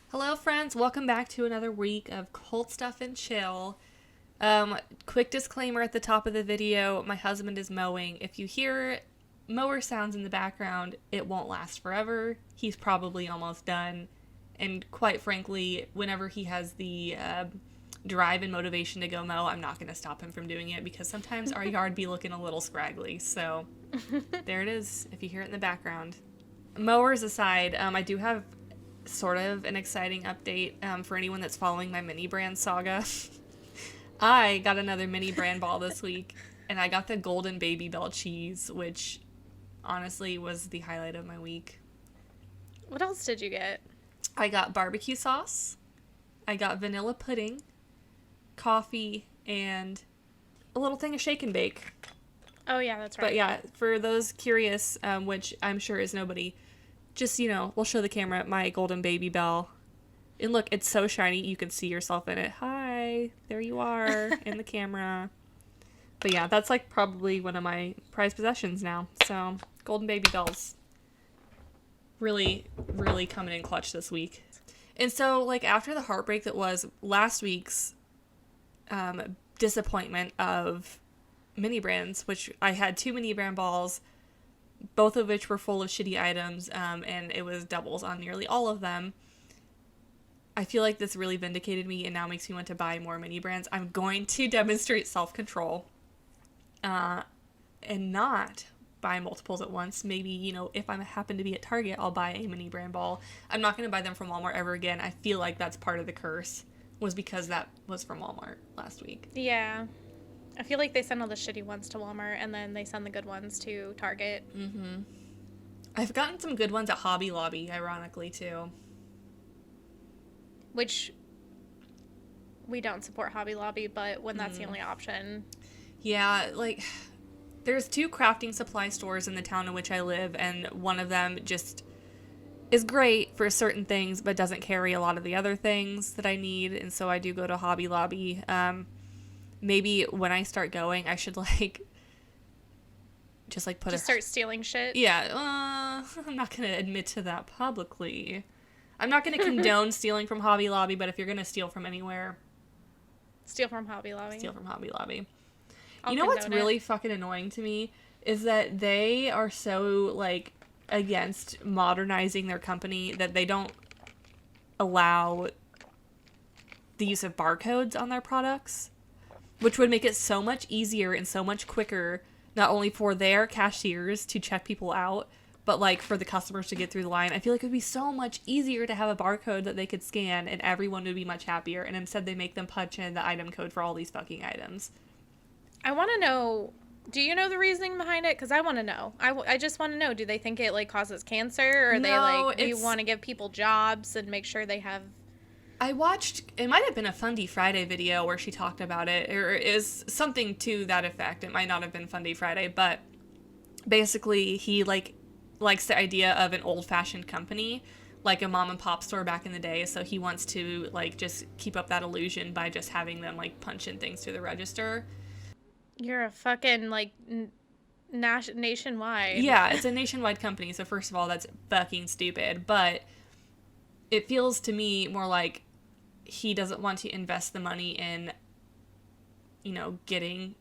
Hello, friends. Welcome back to another week of Cult Stuff and Chill. Quick disclaimer at the top of the video, my husband is mowing. If you hear mower sounds in the background, it won't last forever. He's probably almost done. And quite frankly, whenever he has the drive and motivation to go mow, I'm not going to stop him from doing it because sometimes our yard be looking a little scraggly. So there it is, if you hear it in the background. Mowers aside, I do have sort of an exciting update for anyone that's following my mini brand saga. I got another mini brand ball this week, and I got the golden baby bell cheese, which honestly was the highlight of my week. What else did you get? I got barbecue sauce, I got vanilla pudding, coffee, and a little thing of shake and bake. Oh yeah, that's right. But yeah, for those curious, which I'm sure is nobody, just, we'll show the camera my golden baby bell. And look, it's so shiny, you can see yourself in it. Hi, there you are in the camera. But yeah, that's like probably one of my prized possessions now. So, golden baby bells. Really, really coming in clutch this week. And so, like, after the heartbreak that was last week's disappointment of mini brands, which I had 2 mini brand balls, both of which were full of shitty items, and it was doubles on nearly all of them. I feel like this really vindicated me and now makes me want to buy more mini brands. I'm going to demonstrate self-control and not buy multiples at once. Maybe, if I happen to be at Target, I'll buy a mini brand ball. I'm not going to buy them from Walmart ever again. I feel like that's part of the curse, was because that was from Walmart last week. Yeah. I feel like they send all the shitty ones to Walmart, and then they send the good ones to Target. Mm-hmm. I've gotten some good ones at Hobby Lobby, ironically, too. Which, we don't support Hobby Lobby, but when that's the only option. Yeah, like, there's 2 crafting supply stores in the town in which I live, and one of them just is great for certain things, but doesn't carry a lot of the other things that I need, and so I do go to Hobby Lobby. Maybe when I start going, I should, just start stealing shit? Yeah, I'm not going to admit to that publicly. I'm not going to condone stealing from Hobby Lobby, but if you're going to steal from anywhere... Steal from Hobby Lobby. Steal from Hobby Lobby. I'll you know what's condone really fucking annoying to me? Is that they are so, against modernizing their company that they don't allow the use of barcodes on their products. Which would make it so much easier and so much quicker, not only for their cashiers to check people out, but, for the customers to get through the line. I feel like it would be so much easier to have a barcode that they could scan, and everyone would be much happier, and instead they make them punch in the item code for all these fucking items. I want to know, do you know the reasoning behind it? Because I want to know. I just want to know, do they think it, causes cancer? Or No, do you want to give people jobs and make sure they have... I watched, it might have been a Fundy Friday video where she talked about it, or is something to that effect. It might not have been Fundy Friday, but basically he, likes the idea of an old-fashioned company, like a mom and pop store back in the day, so he wants to, just keep up that illusion by just having them, punch in things through the register. You're a fucking, nationwide. Yeah, it's a nationwide company, so first of all, that's fucking stupid, but it feels to me more like he doesn't want to invest the money in, getting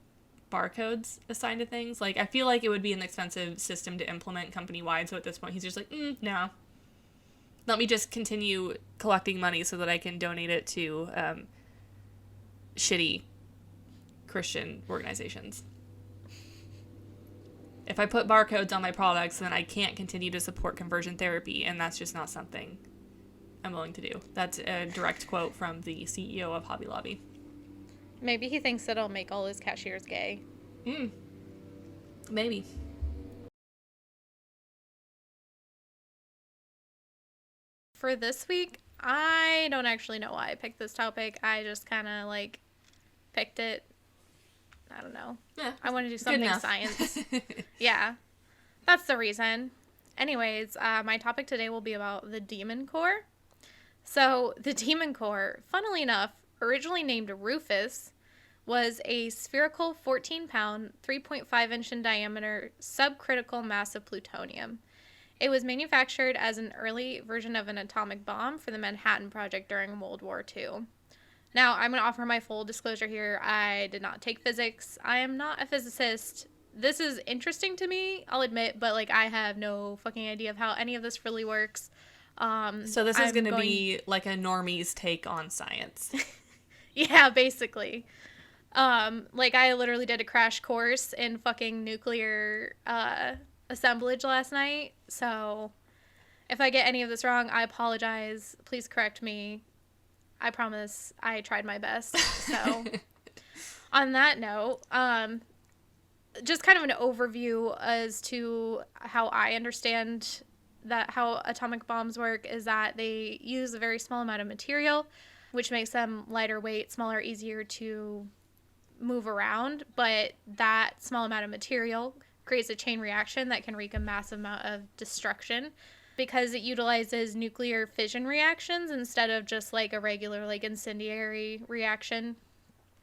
barcodes assigned to things. I feel like it would be an expensive system to implement company-wide, so at this point he's just no. Let me just continue collecting money so that I can donate it to shitty Christian organizations. If I put barcodes on my products, then I can't continue to support conversion therapy, and that's just not something I'm willing to do. That's a direct quote from the CEO of Hobby Lobby. Maybe he thinks it'll make all his cashiers gay. Maybe. For this week, I don't actually know why I picked this topic. I just kind of, picked it. I don't know. Yeah. I want to do something science. Yeah. That's the reason. Anyways, my topic today will be about the Demon Core. So, the Demon Core, funnily enough, originally named Rufus, was a spherical 14-pound, 3.5-inch in diameter subcritical mass of plutonium. It was manufactured as an early version of an atomic bomb for the Manhattan Project during World War II. Now, I'm going to offer my full disclosure here. I did not take physics. I am not a physicist. This is interesting to me, I'll admit, but, like, I have no fucking idea of how any of this really works. So this is going to be, like, a normie's take on science. Yeah, basically. Like, I literally did a crash course in fucking nuclear assemblage last night, so if I get any of this wrong, I apologize. Please correct me. I promise I tried my best. So, on that note, just kind of an overview as to how I understand that how atomic bombs work is that they use a very small amount of material, which makes them lighter weight, smaller, easier to move around. But that small amount of material creates a chain reaction that can wreak a massive amount of destruction, because it utilizes nuclear fission reactions instead of just like a regular like incendiary reaction.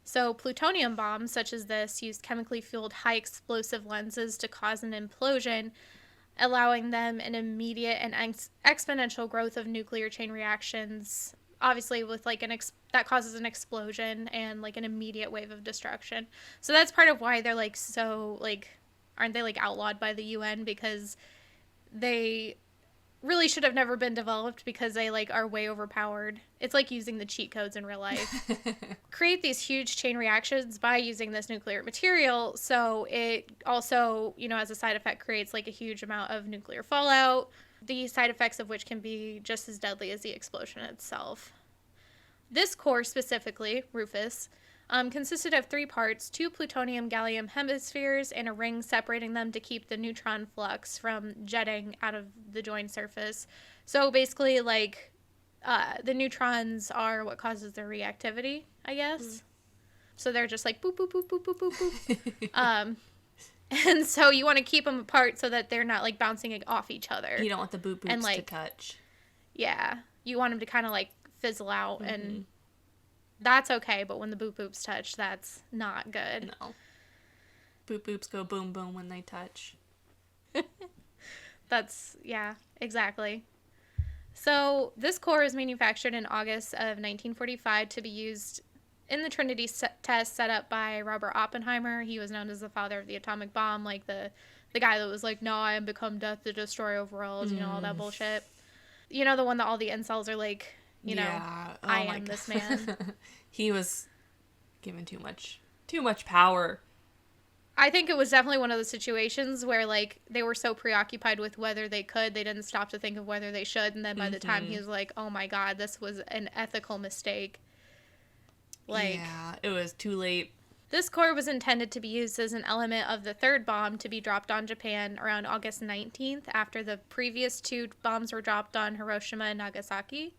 So plutonium bombs such as this use chemically fueled high explosive lenses to cause an implosion, allowing them an immediate and exponential growth of nuclear chain reactions, obviously with like that causes an explosion and like an immediate wave of destruction. So that's part of why they're like so like, aren't they like outlawed by the UN, because they really should have never been developed because they like are way overpowered. It's like using the cheat codes in real life. Create these huge chain reactions by using this nuclear material, so it also, you know, as a side effect creates like a huge amount of nuclear fallout, the side effects of which can be just as deadly as the explosion itself. This core specifically, Rufus, consisted of 3 parts, 2 plutonium-gallium hemispheres, and a ring separating them to keep the neutron flux from jetting out of the joint surface. So basically, like, the neutrons are what causes their reactivity, I guess. So they're just like boop, boop, boop, boop, boop, boop, boop. And so you want to keep them apart so that they're not, like, bouncing off each other. You don't want the boop boops to touch. Yeah. You want them to kind of, like, fizzle out and... That's okay, but when the boop boops touch, that's not good. No. Boop boops go boom boom when they touch. Yeah, exactly. So this core was manufactured in August of 1945 to be used in the Trinity test set up by Robert Oppenheimer. He was known as the father of the atomic bomb, like the guy that was like, no, I am become death to destroy overalls, you know, all that bullshit. You know, the one that all the incels are like... You know, I am this man. He was given too much power. I think it was definitely one of the situations where, like, they were so preoccupied with whether they could, they didn't stop to think of whether they should. And then by the time he was like, oh my God, this was an ethical mistake. Like, yeah, it was too late. This core was intended to be used as an element of the 3rd bomb to be dropped on Japan around August 19th, after the previous 2 bombs were dropped on Hiroshima and Nagasaki.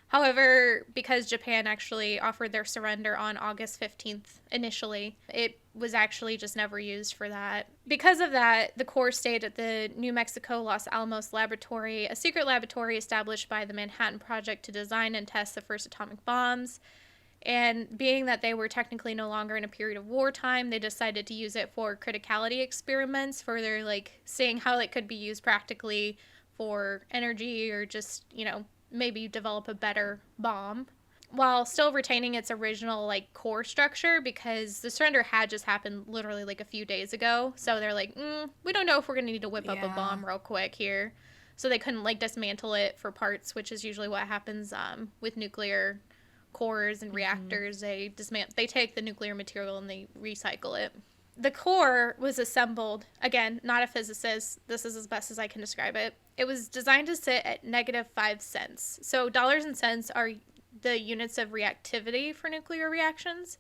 However, because Japan actually offered their surrender on August 15th initially, it was actually just never used for that. Because of that, the core stayed at the New Mexico Los Alamos Laboratory, a secret laboratory established by the Manhattan Project to design and test the first atomic bombs. And being that they were technically no longer in a period of wartime, they decided to use it for criticality experiments, further like seeing how it could be used practically for energy or just, you know, maybe develop a better bomb, while still retaining its original like core structure, because the surrender had just happened literally like a few days ago. So they're like, we don't know if we're gonna need to whip up a bomb real quick here. So they couldn't like dismantle it for parts, which is usually what happens with nuclear cores and reactors. They take the nuclear material and they recycle it. The core was assembled, again, not a physicist, this is as best as I can describe it. It was designed to sit at -5 cents. So dollars and cents are the units of reactivity for nuclear reactions.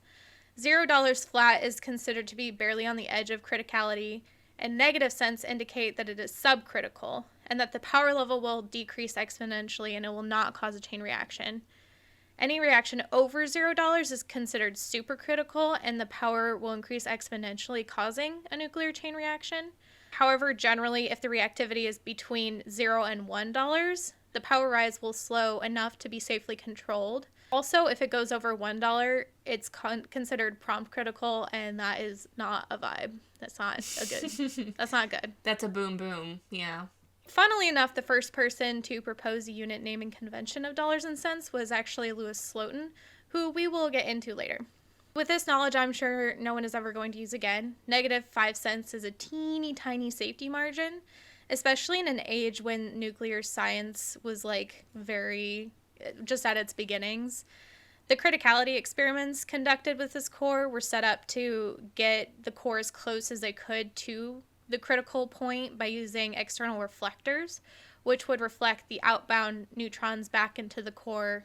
$0 flat is considered to be barely on the edge of criticality, and -cents indicate that it is subcritical, and that the power level will decrease exponentially and it will not cause a chain reaction. Any reaction over $0 is considered supercritical, and the power will increase exponentially, causing a nuclear chain reaction. However, generally, if the reactivity is between $0 and $1, the power rise will slow enough to be safely controlled. Also, if it goes over $1, it's considered prompt critical, and that is not a vibe. That's not a good. That's not good. That's a boom boom, yeah. Funnily enough, the first person to propose a unit naming convention of dollars and cents was actually Louis Slotin, who we will get into later. With this knowledge, I'm sure no one is ever going to use again. -5 cents is a teeny tiny safety margin, especially in an age when nuclear science was like very just at its beginnings. The criticality experiments conducted with this core were set up to get the core as close as they could to the critical point by using external reflectors, which would reflect the outbound neutrons back into the core,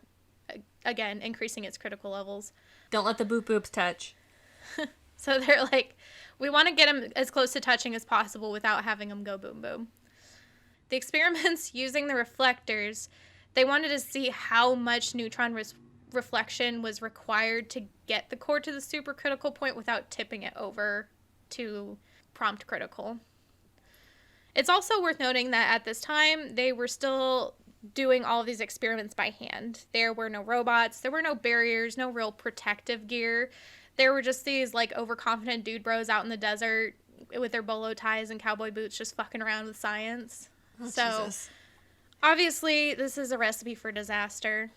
again, increasing its critical levels. Don't let the boop boops touch. So they're like, we want to get them as close to touching as possible without having them go boom boom. The experiments using the reflectors, they wanted to see how much neutron reflection was required to get the core to the supercritical point without tipping it over to prompt critical. It's also worth noting that at this time, they were still doing all of these experiments by hand. There were no robots, there were no barriers, no real protective gear. There were just these like overconfident dude bros out in the desert with their bolo ties and cowboy boots just fucking around with science. Oh, so Jesus. Obviously this is a recipe for disaster.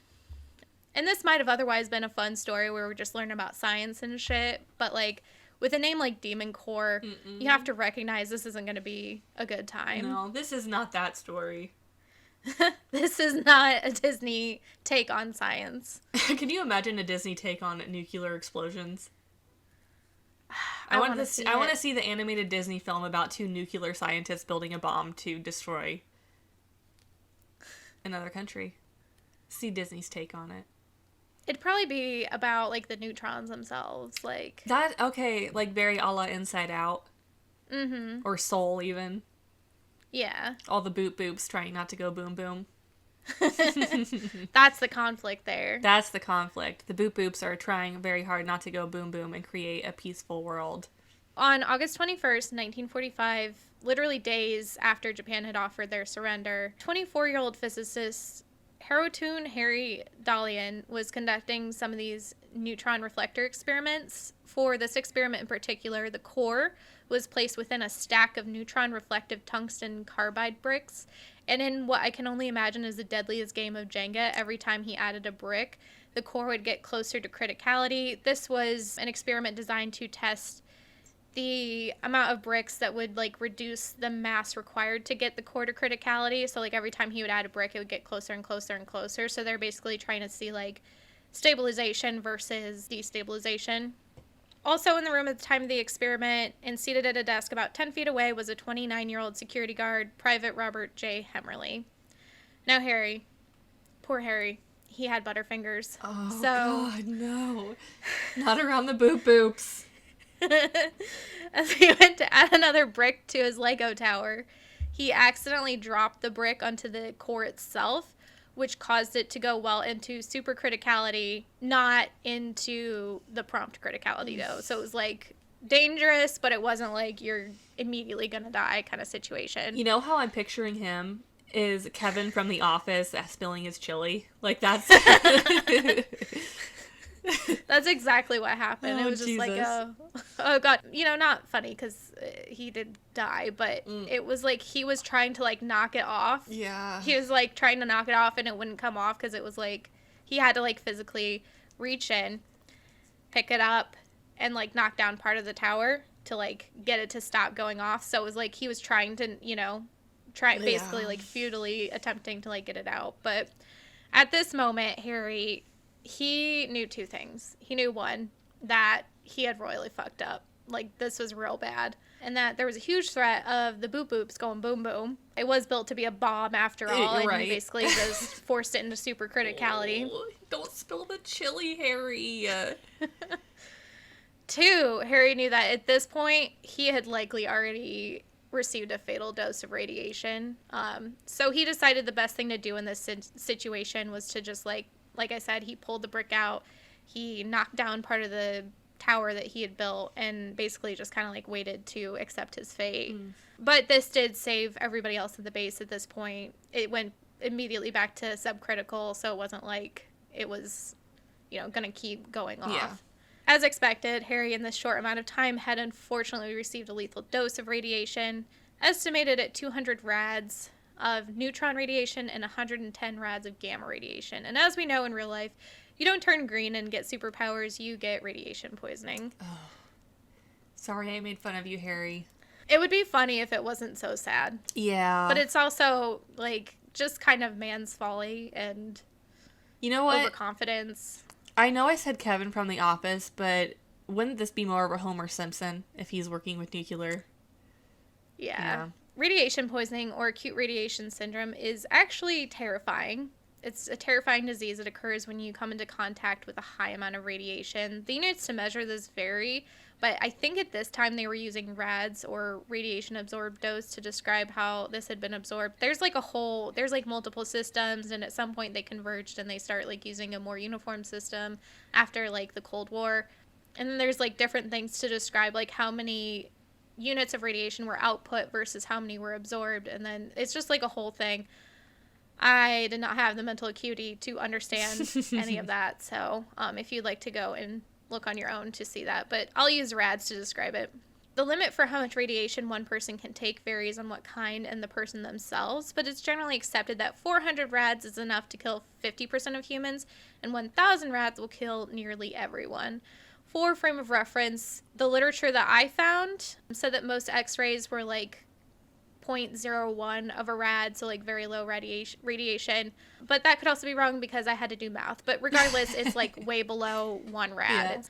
And this might have otherwise been a fun story where we're just learning about science and shit, but like with a name like Demon Core, you have to recognize this isn't going to be a good time. No, this is not that story. This is not a Disney take on science. Can you imagine a Disney take on nuclear explosions? I want to see I want to see the animated Disney film about 2 nuclear scientists building a bomb to destroy another country. See Disney's take on it. It'd probably be about, like, the neutrons themselves, like... That, okay, like very a la Inside Out. Mm-hmm. Or Soul, even. Yeah. All the boop boops trying not to go boom boom. That's the conflict there. That's the conflict. The boop boops are trying very hard not to go boom boom and create a peaceful world. On August 21st, 1945, literally days after Japan had offered their surrender, 24-year-old physicist Harutun Harry Dalian was conducting some of these neutron reflector experiments. For this experiment in particular, the core was placed within a stack of neutron reflective tungsten carbide bricks, and in what I can only imagine is the deadliest game of Jenga, every time he added a brick, the core would get closer to criticality. This was an experiment designed to test the amount of bricks that would like reduce the mass required to get the core to criticality. So like every time he would add a brick, it would get closer and closer and closer. So they're basically trying to see like stabilization versus destabilization. Also in the room at the time of the experiment and seated at a desk about 10 feet away was a 29-year-old security guard, Private Robert J. Hemmerly. Now Harry, poor Harry, he had butterfingers. Oh, so, God, no. Not around the boop boops. As he went to add another brick to his Lego tower, he accidentally dropped the brick onto the core itself, which caused it to go well into supercriticality, not into the prompt criticality, though. So it was, like, dangerous, but it wasn't like you're immediately gonna die kind of situation. You know how I'm picturing him? Is Kevin from The Office spilling his chili? Like, that's... That's exactly what happened. Oh, it was just Jesus. like, oh God, you know, not funny because he did die, but it was like he was trying to like knock it off. Yeah. He was like trying to knock it off and it wouldn't come off because it was like he had to like physically reach in, pick it up, and like knock down part of the tower to like get it to stop going off. So it was like he was trying to, you know, basically like futilely attempting to like get it out. But at this moment, Harry, he knew 2 things. He knew, 1, that he had royally fucked up. Like, this was real bad. And that there was a huge threat of the boop boops going boom boom. It was built to be a bomb after all, and right. he basically just forced it into supercriticality. Oh, don't spill the chili, Harry. 2, Harry knew that at this point, he had likely already received a fatal dose of radiation. So he decided the best thing to do in this situation was to just, like I said, he pulled the brick out, he knocked down part of the tower that he had built, and basically just kind of like waited to accept his fate. But this did save everybody else at the base at this point. It went immediately back to subcritical, so it wasn't like it was, you know, gonna keep going off. Yeah. As expected, Harry in this short amount of time had unfortunately received a lethal dose of radiation, estimated at 200 rads. of neutron radiation and 110 rads of gamma radiation. And as we know in real life, you don't turn green and get superpowers, you get radiation poisoning. Oh. Sorry I made fun of you, Harry. It would be funny if it wasn't so sad. Yeah. But it's also, like, just kind of man's folly and you know what? Overconfidence. I know I said Kevin from The Office, but wouldn't this be more of a Homer Simpson if he's working with nuclear? Yeah. Radiation poisoning or acute radiation syndrome is actually terrifying. It's a terrifying disease that occurs when you come into contact with a high amount of radiation. The units to measure this vary, but I think at this time they were using rads or radiation absorbed dose to describe how this had been absorbed. There's like multiple systems, and at some point they converged and they start like using a more uniform system after like the Cold War. And then there's like different things to describe like how many units of radiation were output versus how many were absorbed, and then it's just like a whole thing. I did not have the mental acuity to understand any of that, so if you'd like to go and look on your own to see that, but I'll use rads to describe it. The limit for how much radiation one person can take varies on what kind and the person themselves, but it's generally accepted that 400 rads is enough to kill 50% of humans, and 1,000 rads will kill nearly everyone. For frame of reference, the literature that I found said that most x-rays were like 0.01 of a rad, so like very low radiation. But that could also be wrong because I had to do math. But regardless, it's like way below 1 rad. Yeah.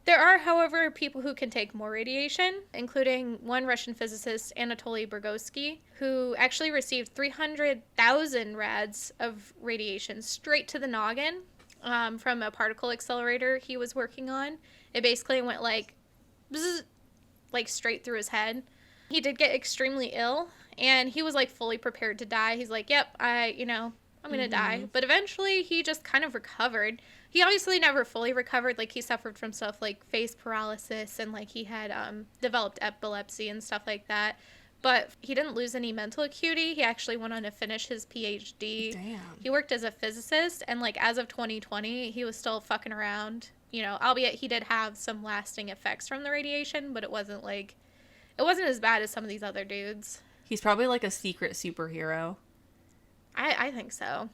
There are, however, people who can take more radiation, including one Russian physicist, Anatoly Burgotsky, who actually received 300,000 rads of radiation straight to the noggin from a particle accelerator he was working on. It basically went like, bzz, like straight through his head. He did get extremely ill, and he was like fully prepared to die. He's like, yep, I'm going to die. But eventually he just kind of recovered. He obviously never fully recovered. Like, he suffered from stuff like face paralysis, and like he had developed epilepsy and stuff like that. But he didn't lose any mental acuity. He actually went on to finish his PhD. Damn. He worked as a physicist, and like as of 2020, he was still fucking around. You know, albeit he did have some lasting effects from the radiation, but it wasn't as bad as some of these other dudes. He's probably like a secret superhero. I think so.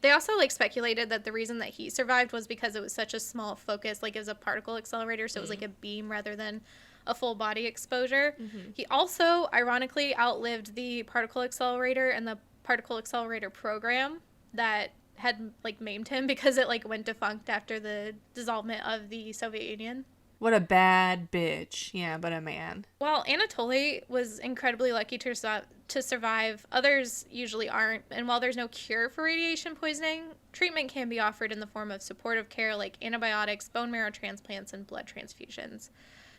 They also like speculated that the reason that he survived was because it was such a small focus, like it was a particle accelerator, so it was like a beam rather than a full body exposure. He also ironically outlived the particle accelerator and the particle accelerator program that had like maimed him because it like went defunct after the dissolvement of the Soviet Union. What a bad bitch. Yeah, but a man. Well, Anatoly was incredibly lucky to survive. Others usually aren't. And while there's no cure for radiation poisoning, treatment can be offered in the form of supportive care like antibiotics, bone marrow transplants, and blood transfusions.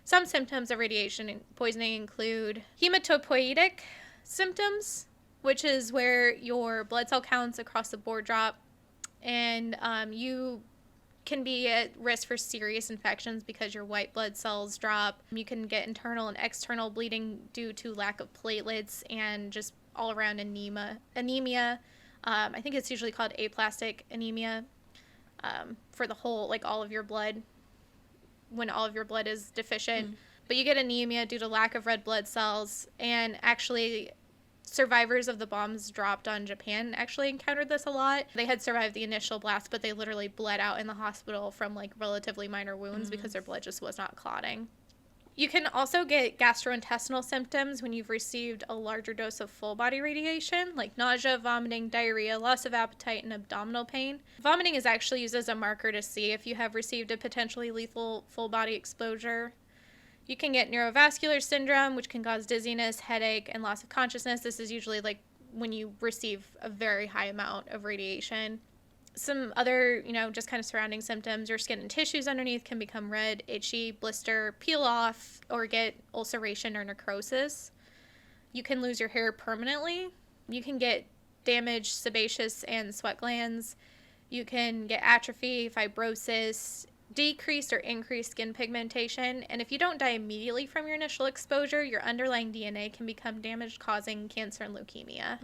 Some symptoms of radiation poisoning include hematopoietic symptoms, which is where your blood cell counts across the board drop, and you can be at risk for serious infections because your white blood cells drop. You can get internal and external bleeding due to lack of platelets and just all around anemia. I think it's usually called aplastic anemia for the whole, like all of your blood, when all of your blood is deficient. But you get anemia due to lack of red blood cells, and actually survivors of the bombs dropped on Japan actually encountered this a lot. They had survived the initial blast, but they literally bled out in the hospital from like relatively minor wounds because their blood just was not clotting. You can also get gastrointestinal symptoms when you've received a larger dose of full body radiation, like nausea, vomiting, diarrhea, loss of appetite, and abdominal pain. Vomiting is actually used as a marker to see if you have received a potentially lethal full body exposure. You can get neurovascular syndrome, which can cause dizziness, headache, and loss of consciousness. This is usually like when you receive a very high amount of radiation. Some other, just kind of surrounding symptoms, your skin and tissues underneath can become red, itchy, blister, peel off, or get ulceration or necrosis. You can lose your hair permanently. You can get damaged sebaceous and sweat glands. You can get atrophy, fibrosis, decreased or increased skin pigmentation, and if you don't die immediately from your initial exposure, your underlying DNA can become damaged, causing cancer and leukemia.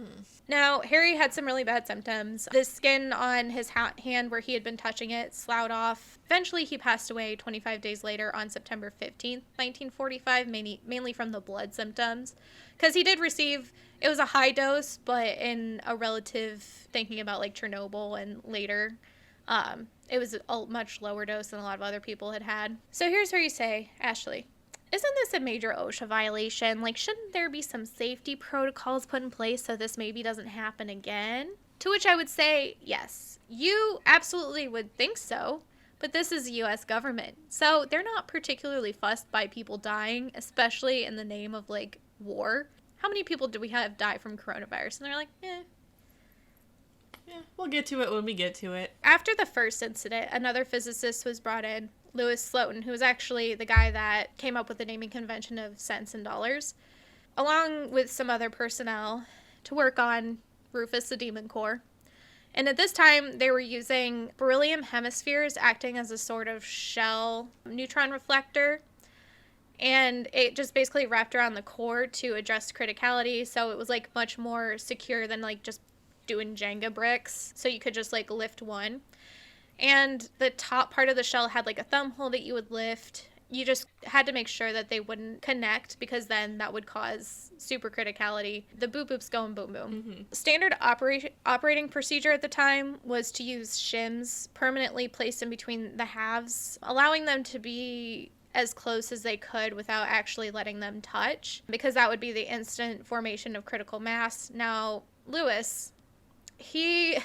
Now, Harry had some really bad symptoms. The skin on his hand where he had been touching it sloughed off. Eventually, he passed away 25 days later on September 15th, 1945, mainly from the blood symptoms. Because he did receive, it was a high dose, but in a relative, thinking about like Chernobyl and later, it was a much lower dose than a lot of other people had had. So here's where you say, Ashlee, isn't this a major OSHA violation? Like, shouldn't there be some safety protocols put in place so this maybe doesn't happen again? To which I would say, yes, you absolutely would think so, but this is the U.S. government. So they're not particularly fussed by people dying, especially in the name of, like, war. How many people do we have die from coronavirus? And they're like, eh. Yeah, we'll get to it when we get to it. After the first incident, another physicist was brought in, Louis Slotin, who was actually the guy that came up with the naming convention of cents and dollars, along with some other personnel to work on Rufus the Demon Core. And at this time, they were using beryllium hemispheres acting as a sort of shell neutron reflector. And it just basically wrapped around the core to address criticality. So it was like much more secure than like just doing Jenga bricks. So you could just like lift one. And the top part of the shell had like a thumb hole that you would lift. You just had to make sure that they wouldn't connect because then that would cause super criticality. The boop boops going boom boom. Mm-hmm. Standard operating procedure at the time was to use shims permanently placed in between the halves, allowing them to be as close as they could without actually letting them touch, because that would be the instant formation of critical mass. Now, Louis, he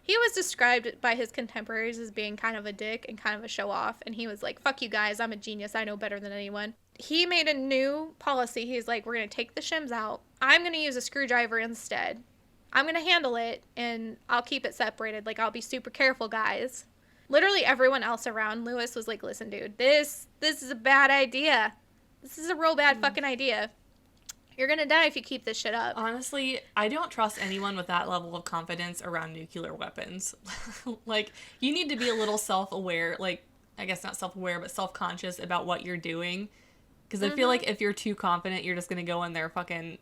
was described by his contemporaries as being kind of a dick and kind of a show-off, and he was like, fuck you guys, I'm a genius, I know better than anyone. He made a new policy. He's like, we're going to take the shims out. I'm going to use a screwdriver instead. I'm going to handle it, and I'll keep it separated. Like, I'll be super careful, guys. Literally everyone else around Louis was like, listen, dude, this is a bad idea. This is a real bad fucking idea. You're gonna die if you keep this shit up. Honestly, I don't trust anyone with that level of confidence around nuclear weapons. Like, you need to be a little self-aware, like, I guess not self-aware, but self-conscious about what you're doing. Because I feel like if you're too confident, you're just gonna go in there fucking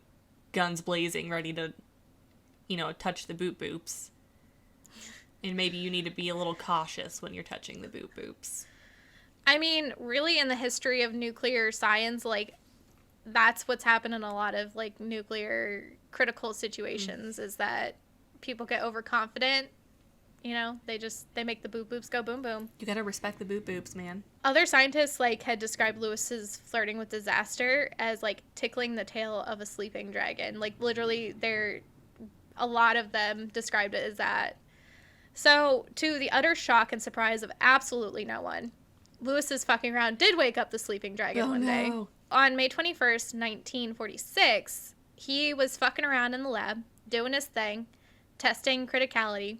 guns blazing, ready to, touch the boop boops. And maybe you need to be a little cautious when you're touching the boop boops. I mean, really, in the history of nuclear science, like, that's what's happened in a lot of, like, nuclear critical situations, is that people get overconfident. They make the boop boops go boom boom. You gotta respect the boop boops, man. Other scientists, like, had described Lewis's flirting with disaster as, like, tickling the tail of a sleeping dragon. Like, literally, a lot of them described it as that. So, to the utter shock and surprise of absolutely no one, Lewis's fucking around did wake up the sleeping dragon one day. On May 21st, 1946, he was fucking around in the lab, doing his thing, testing criticality,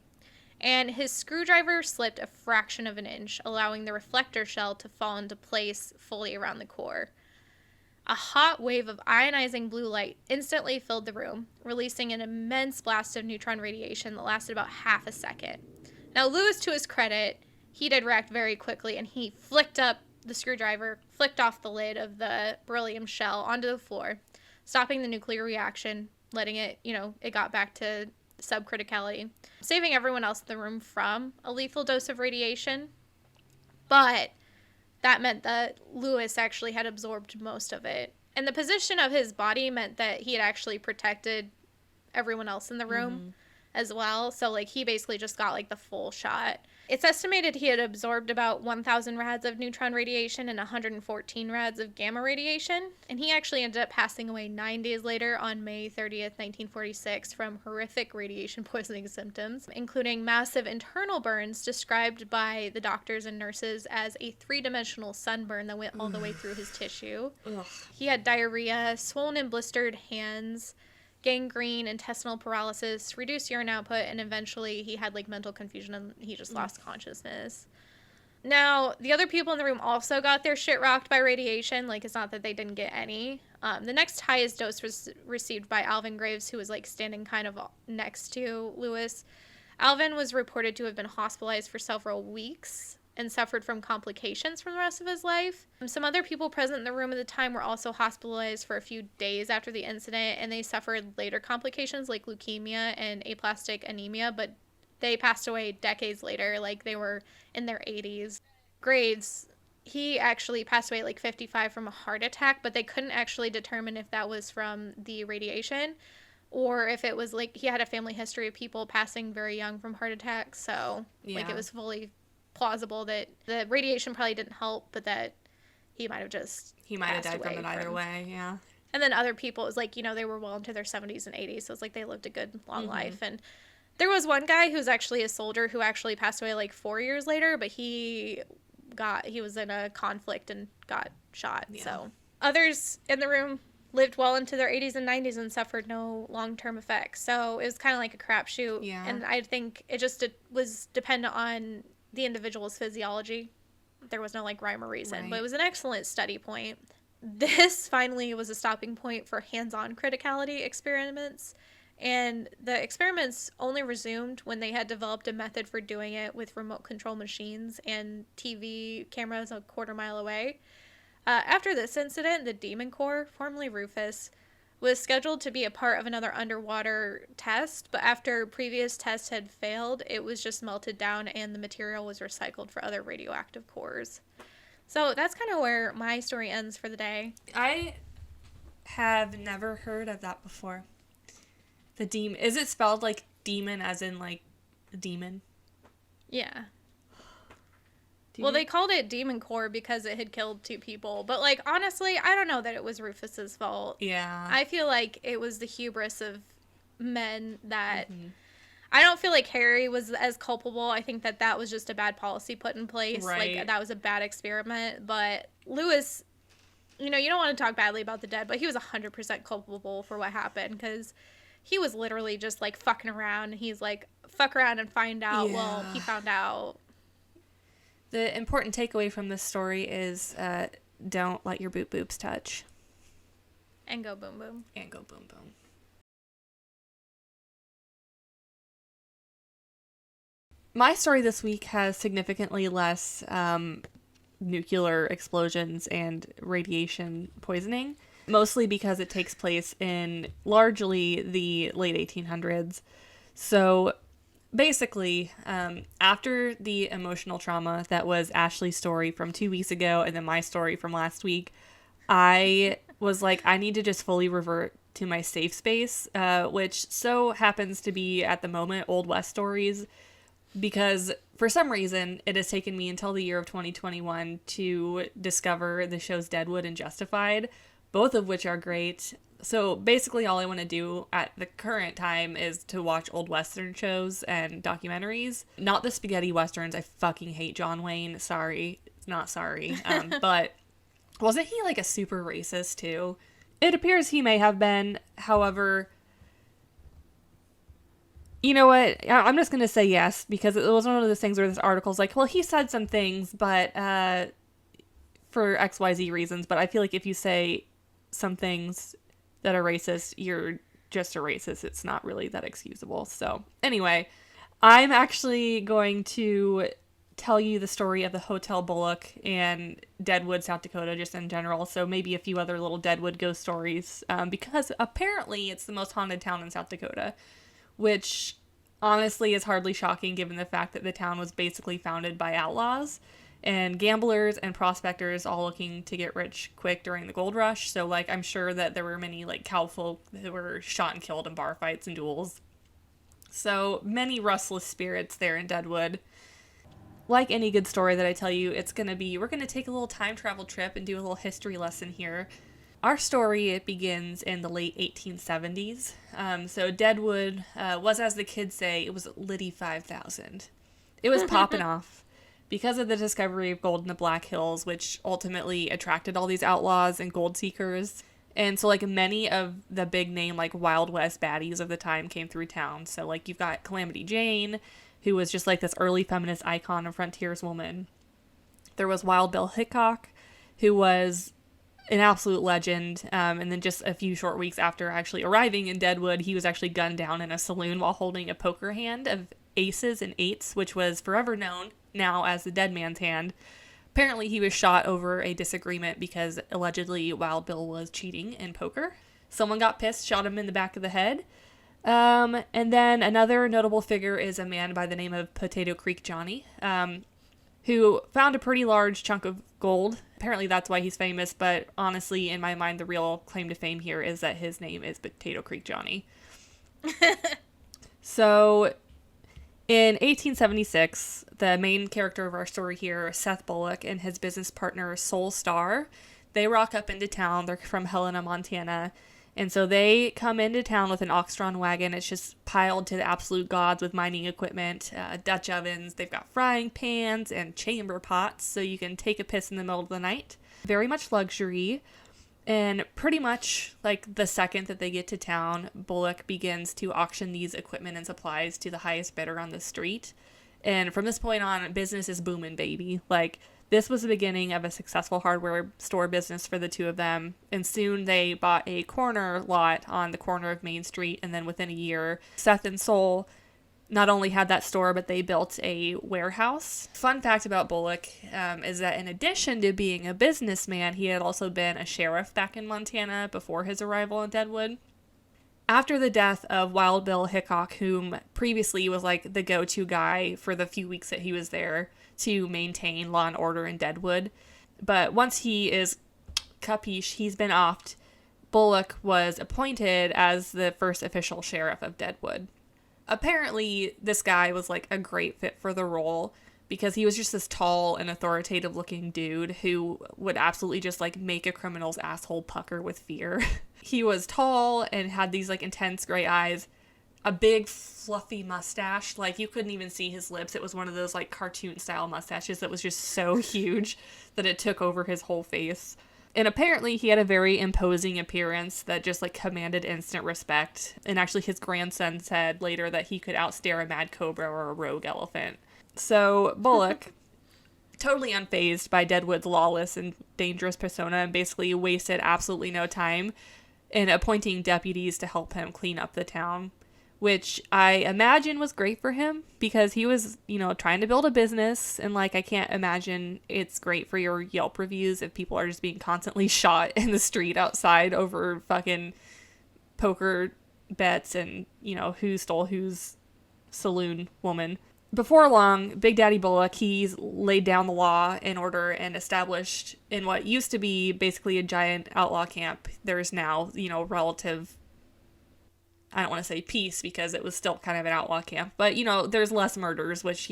and his screwdriver slipped a fraction of an inch, allowing the reflector shell to fall into place fully around the core. A hot wave of ionizing blue light instantly filled the room, releasing an immense blast of neutron radiation that lasted about half a second. Now, Louis, to his credit, he did react very quickly, and he flicked up the screwdriver, flicked off the lid of the beryllium shell onto the floor, stopping the nuclear reaction, letting it, it got back to subcriticality, saving everyone else in the room from a lethal dose of radiation. But that meant that Louis actually had absorbed most of it. And the position of his body meant that he had actually protected everyone else in the room as well. So, like, he basically just got, like, the full shot. It's estimated he had absorbed about 1,000 rads of neutron radiation and 114 rads of gamma radiation. And he actually ended up passing away 9 days later on May 30th, 1946 from horrific radiation poisoning symptoms, including massive internal burns described by the doctors and nurses as a 3-dimensional sunburn that went all the way through his tissue. Ugh. He had diarrhea, swollen and blistered hands, gangrene, intestinal paralysis, reduced urine output, and eventually he had, like, mental confusion and he just lost consciousness. Now, the other people in the room also got their shit rocked by radiation. Like, it's not that they didn't get any. The next highest dose was received by Alvin Graves, who was, like, standing kind of next to Louis. Alvin was reported to have been hospitalized for several weeks and suffered from complications for the rest of his life. Some other people present in the room at the time were also hospitalized for a few days after the incident, and they suffered later complications like leukemia and aplastic anemia, but they passed away decades later, like they were in their 80s. Graves, he actually passed away at like 55 from a heart attack, but they couldn't actually determine if that was from the radiation or if it was like he had a family history of people passing very young from heart attacks. So like it was fully plausible that the radiation probably didn't help, but that he might have died from it either way. Yeah. And then other people, it was like, you know, they were well into their 70s and 80s, so it's like they lived a good long life. And there was one guy who's actually a soldier who actually passed away like 4 years later, but he was in a conflict and got shot. Yeah. So others in the room lived well into their 80s and 90s and suffered no long-term effects. So it was kind of like a crapshoot. Yeah. And I think it was dependent on the individual's physiology. There was no like rhyme or reason, but it was an excellent study point. This finally was a stopping point for hands-on criticality experiments. And the experiments only resumed when they had developed a method for doing it with remote control machines and TV cameras a quarter mile away. After this incident, the Demon Core, formerly Rufus, was scheduled to be a part of another underwater test, but after previous tests had failed, it was just melted down and the material was recycled for other radioactive cores. So that's kind of where my story ends for the day. I have never heard of that before. The demon. Is it spelled like demon as in like demon? Yeah. Well, they called it Demon Core because it had killed 2 people. But, like, honestly, I don't know that it was Rufus's fault. Yeah. I feel like it was the hubris of men that... I don't feel like Harry was as culpable. I think that was just a bad policy put in place. Right. Like, that was a bad experiment. But Lewis, you know, you don't want to talk badly about the dead, but he was 100% culpable for what happened because he was literally just, like, fucking around. He's like, fuck around and find out. Yeah. Well, he found out. The important takeaway from this story is don't let your boobs touch. And go boom boom. And go boom boom. My story this week has significantly less nuclear explosions and radiation poisoning, mostly because it takes place in largely the late 1800s. So basically, after the emotional trauma that was Ashlee's story from 2 weeks ago and then my story from last week, I was like, I need to just fully revert to my safe space, which so happens to be at the moment Old West stories, because for some reason it has taken me until the year of 2021 to discover the shows Deadwood and Justified, both of which are great. So basically all I want to do at the current time is to watch old Western shows and documentaries. Not the spaghetti Westerns. I fucking hate John Wayne. Sorry. Not sorry. But wasn't he like a super racist too? It appears he may have been. However, you know what? I'm just going to say yes, because it was one of those things where this article's like, well, he said some things, but for XYZ reasons. But I feel like if you say some things that are racist, you're just a racist. It's not really that excusable. So anyway, I'm actually going to tell you the story of the Hotel Bullock and Deadwood, South Dakota, just in general. So maybe a few other little Deadwood ghost stories, because apparently it's the most haunted town in South Dakota, which honestly is hardly shocking given the fact that the town was basically founded by outlaws and gamblers and prospectors all looking to get rich quick during the gold rush. So, like, I'm sure that there were many, like, cowfolk who were shot and killed in bar fights and duels. So, many restless spirits there in Deadwood. Like any good story that I tell you, we're going to take a little time travel trip and do a little history lesson here. Our story, it begins in the late 1870s. So, Deadwood was, as the kids say, it was Liddy 5000. It was popping off. Because of the discovery of gold in the Black Hills, which ultimately attracted all these outlaws and gold seekers. And so, like, many of the big name, like, Wild West baddies of the time came through town. So, like, you've got Calamity Jane, who was just, like, this early feminist icon and frontierswoman. There was Wild Bill Hickok, who was an absolute legend. And then just a few short weeks after actually arriving in Deadwood, he was actually gunned down in a saloon while holding a poker hand of aces and eights, which was forever known now as the Dead Man's Hand. Apparently, he was shot over a disagreement because allegedly Wild Bill was cheating in poker. Someone got pissed, shot him in the back of the head. And then another notable figure is a man by the name of Potato Creek Johnny, who found a pretty large chunk of gold. Apparently that's why he's famous, but honestly, in my mind, the real claim to fame here is that his name is Potato Creek Johnny. So, in 1876, the main character of our story here, Seth Bullock, and his business partner, Sol Star, they rock up into town. They're from Helena, Montana. And so they come into town with an ox-drawn wagon. It's just piled to the absolute gods with mining equipment, Dutch ovens. They've got frying pans and chamber pots, so you can take a piss in the middle of the night. Very much luxury. And pretty much, like, the second that they get to town, Bullock begins to auction these equipment and supplies to the highest bidder on the street. And from this point on, business is booming, baby. Like, this was the beginning of a successful hardware store business for the two of them, and soon they bought a corner lot on the corner of Main Street, and then within a year, Seth and Sol not only had that store, but they built a warehouse. Fun fact about Bullock is that in addition to being a businessman, he had also been a sheriff back in Montana before his arrival in Deadwood. After the death of Wild Bill Hickok, whom previously was like the go-to guy for the few weeks that he was there to maintain law and order in Deadwood, but once he is capiche, he's been offed, Bullock was appointed as the first official sheriff of Deadwood. Apparently, this guy was like a great fit for the role because he was just this tall and authoritative looking dude who would absolutely just like make a criminal's asshole pucker with fear. He was tall and had these like intense gray eyes, a big fluffy mustache. Like you couldn't even see his lips. It was one of those like cartoon style mustaches that was just so huge that it took over his whole face. And apparently he had a very imposing appearance that just like commanded instant respect. And actually his grandson said later that he could outstare a mad cobra or a rogue elephant. So Bullock, totally unfazed by Deadwood's lawless and dangerous persona, and basically wasted absolutely no time in appointing deputies to help him clean up the town, which I imagine was great for him because he was, trying to build a business, and like I can't imagine it's great for your Yelp reviews if people are just being constantly shot in the street outside over fucking poker bets and, who stole whose saloon woman. Before long, Big Daddy Bullock, he's laid down the law and order and established in what used to be basically a giant outlaw camp. There's now, relative, I don't want to say peace because it was still kind of an outlaw camp, but, there's less murders, which,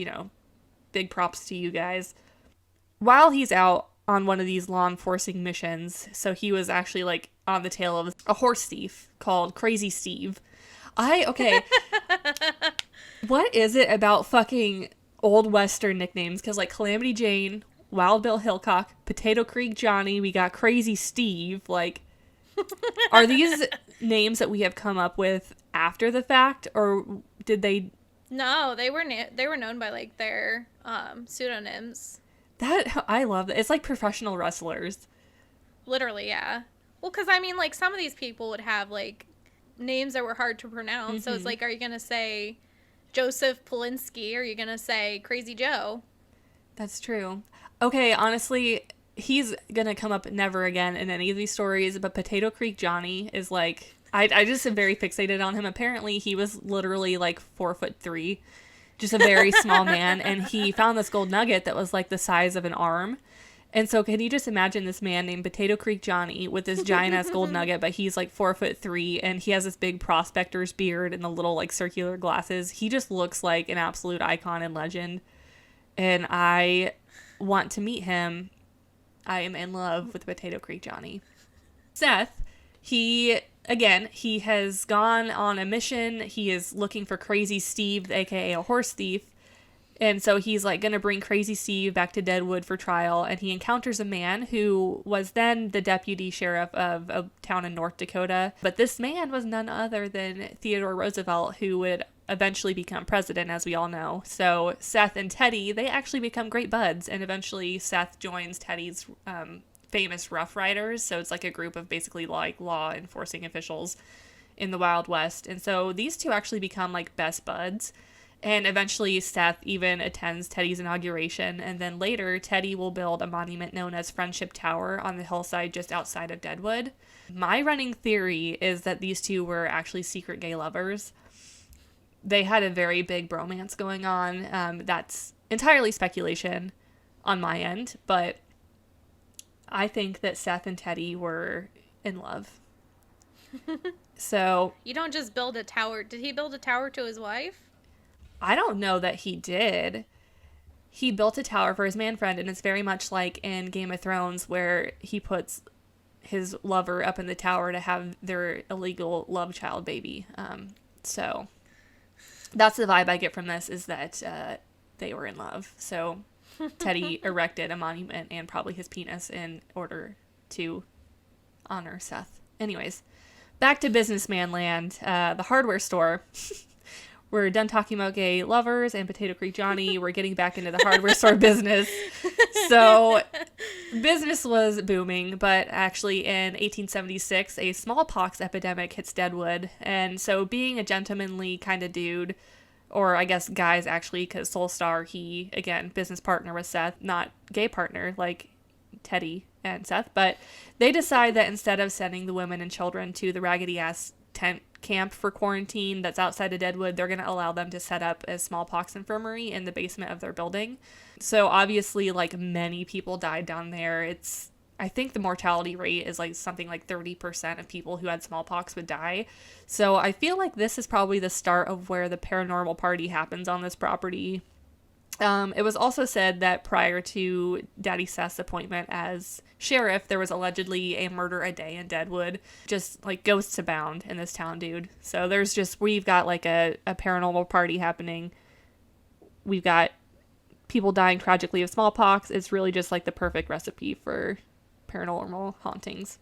big props to you guys. While he's out on one of these law enforcing missions, so he was actually, like, on the tail of a horse thief called Crazy Steve. Okay. What is it about fucking old Western nicknames? Because, like, Calamity Jane, Wild Bill Hickok, Potato Creek Johnny, we got Crazy Steve, like, are these names that we have come up with after the fact, or did they... No, they were known by, like, their pseudonyms. I love that. It's like professional wrestlers. Literally, yeah. Well, because, I mean, like, some of these people would have, like, names that were hard to pronounce, mm-hmm. So it's like, are you going to say Joseph Polinsky, or are you going to say Crazy Joe? That's true. Okay, honestly, he's going to come up never again in any of these stories, but Potato Creek Johnny is like, I just am very fixated on him. Apparently, he was literally like 4'3", just a very small man, and he found this gold nugget that was like the size of an arm. And so can you just imagine this man named Potato Creek Johnny with this giant-ass gold nugget, but he's like 4'3", and he has this big prospector's beard and the little like circular glasses. He just looks like an absolute icon and legend, and I want to meet him. I am in love with Potato Creek Johnny. Seth, he has gone on a mission. He is looking for Crazy Steve, aka a horse thief. And so he's like going to bring Crazy Steve back to Deadwood for trial. And he encounters a man who was then the deputy sheriff of a town in North Dakota. But this man was none other than Theodore Roosevelt, who would eventually become president, as we all know. So Seth and Teddy, they actually become great buds. And eventually Seth joins Teddy's famous Rough Riders. So it's like a group of basically like law enforcing officials in the Wild West. And so these two actually become like best buds. And eventually Seth even attends Teddy's inauguration, and then later Teddy will build a monument known as Friendship Tower on the hillside just outside of Deadwood. My running theory is that these two were actually secret gay lovers. They had a very big bromance going on. That's entirely speculation on my end, but I think that Seth and Teddy were in love. So You don't just build a tower. Did he build a tower to his wife? I don't know that he did. He built a tower for his man friend, and it's very much like in Game of Thrones where he puts his lover up in the tower to have their illegal love child baby. So that's the vibe I get from this, is that they were in love. So Teddy erected a monument and probably his penis in order to honor Seth. Anyways, back to businessman land, the hardware store. We're done talking about gay lovers and Potato Creek Johnny. We're getting back into the hardware store business. So business was booming, but actually in 1876, a smallpox epidemic hits Deadwood. And so being a gentlemanly kind of dude, or I guess guys actually, because Soul Star, he, again, business partner with Seth, not gay partner like Teddy and Seth, but they decide that instead of sending the women and children to the raggedy-ass tent camp for quarantine that's outside of Deadwood, they're going to allow them to set up a smallpox infirmary in the basement of their building. So obviously, like, many people died down there. I think the mortality rate is like something like 30% of people who had smallpox would die. So I feel like this is probably the start of where the paranormal party happens on this property. It was also said that prior to Daddy Seth's appointment as sheriff, there was allegedly a murder a day in Deadwood. Just, like, ghosts abound in this town, dude. So we've got, like, a paranormal party happening. We've got people dying tragically of smallpox. It's really just, like, the perfect recipe for paranormal hauntings.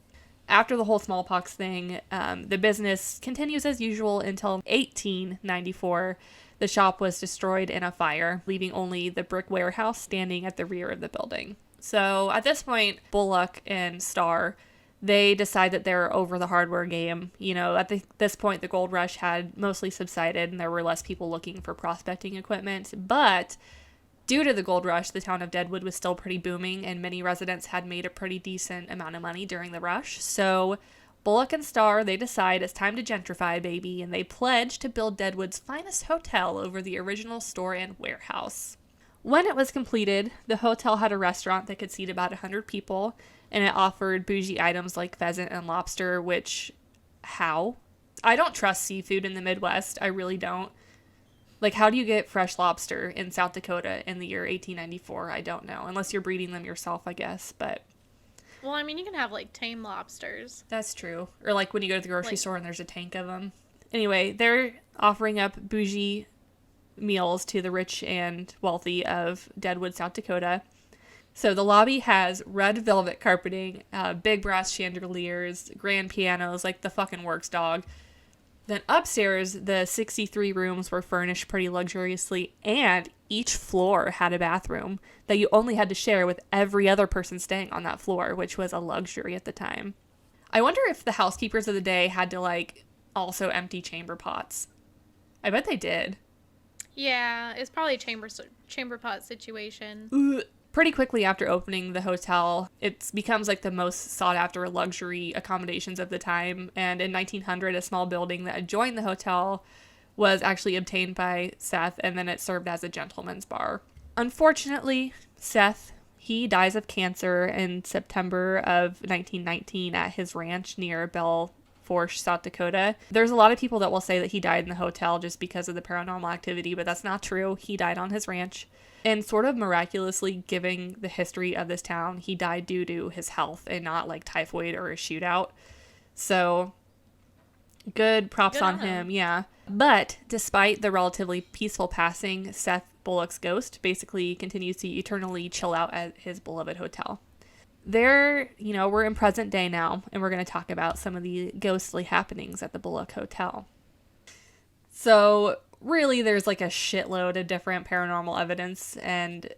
After the whole smallpox thing, the business continues as usual until 1894. The shop was destroyed in a fire, leaving only the brick warehouse standing at the rear of the building. So at this point, Bullock and Starr, they decide that they're over the hardware game. You know, at this point, the gold rush had mostly subsided and there were less people looking for prospecting equipment. But due to the gold rush, the town of Deadwood was still pretty booming and many residents had made a pretty decent amount of money during the rush. So Bullock and Starr, they decide it's time to gentrify, baby, and they pledge to build Deadwood's finest hotel over the original store and warehouse. When it was completed, the hotel had a restaurant that could seat about 100 people, and it offered bougie items like pheasant and lobster, which, how? I don't trust seafood in the Midwest. I really don't. Like, how do you get fresh lobster in South Dakota in the year 1894? I don't know. Unless you're breeding them yourself, I guess, but... Well, I mean, you can have, like, tame lobsters. That's true. Or, like, when you go to the grocery store and there's a tank of them. Anyway, they're offering up bougie meals to the rich and wealthy of Deadwood, South Dakota. So the lobby has red velvet carpeting, big brass chandeliers, grand pianos, like the fucking works, dog. Then upstairs, the 63 rooms were furnished pretty luxuriously, and each floor had a bathroom that you only had to share with every other person staying on that floor, which was a luxury at the time. I wonder if the housekeepers of the day had to, like, also empty chamber pots. I bet they did. Yeah, it's probably a chamber pot situation. Ugh. Pretty quickly after opening the hotel, it becomes like the most sought after luxury accommodations of the time. And in 1900, a small building that adjoined the hotel was actually obtained by Seth, and then it served as a gentleman's bar. Unfortunately, Seth, he dies of cancer in September of 1919 at his ranch near Belforge, South Dakota. There's a lot of people that will say that he died in the hotel just because of the paranormal activity, but that's not true. He died on his ranch. And sort of miraculously, giving the history of this town, he died due to his health and not like typhoid or a shootout. So good props on him, yeah. But despite the relatively peaceful passing, Seth Bullock's ghost basically continues to eternally chill out at his beloved hotel. We're in present day now, and we're going to talk about some of the ghostly happenings at the Bullock Hotel. So really, there's like a shitload of different paranormal evidence, and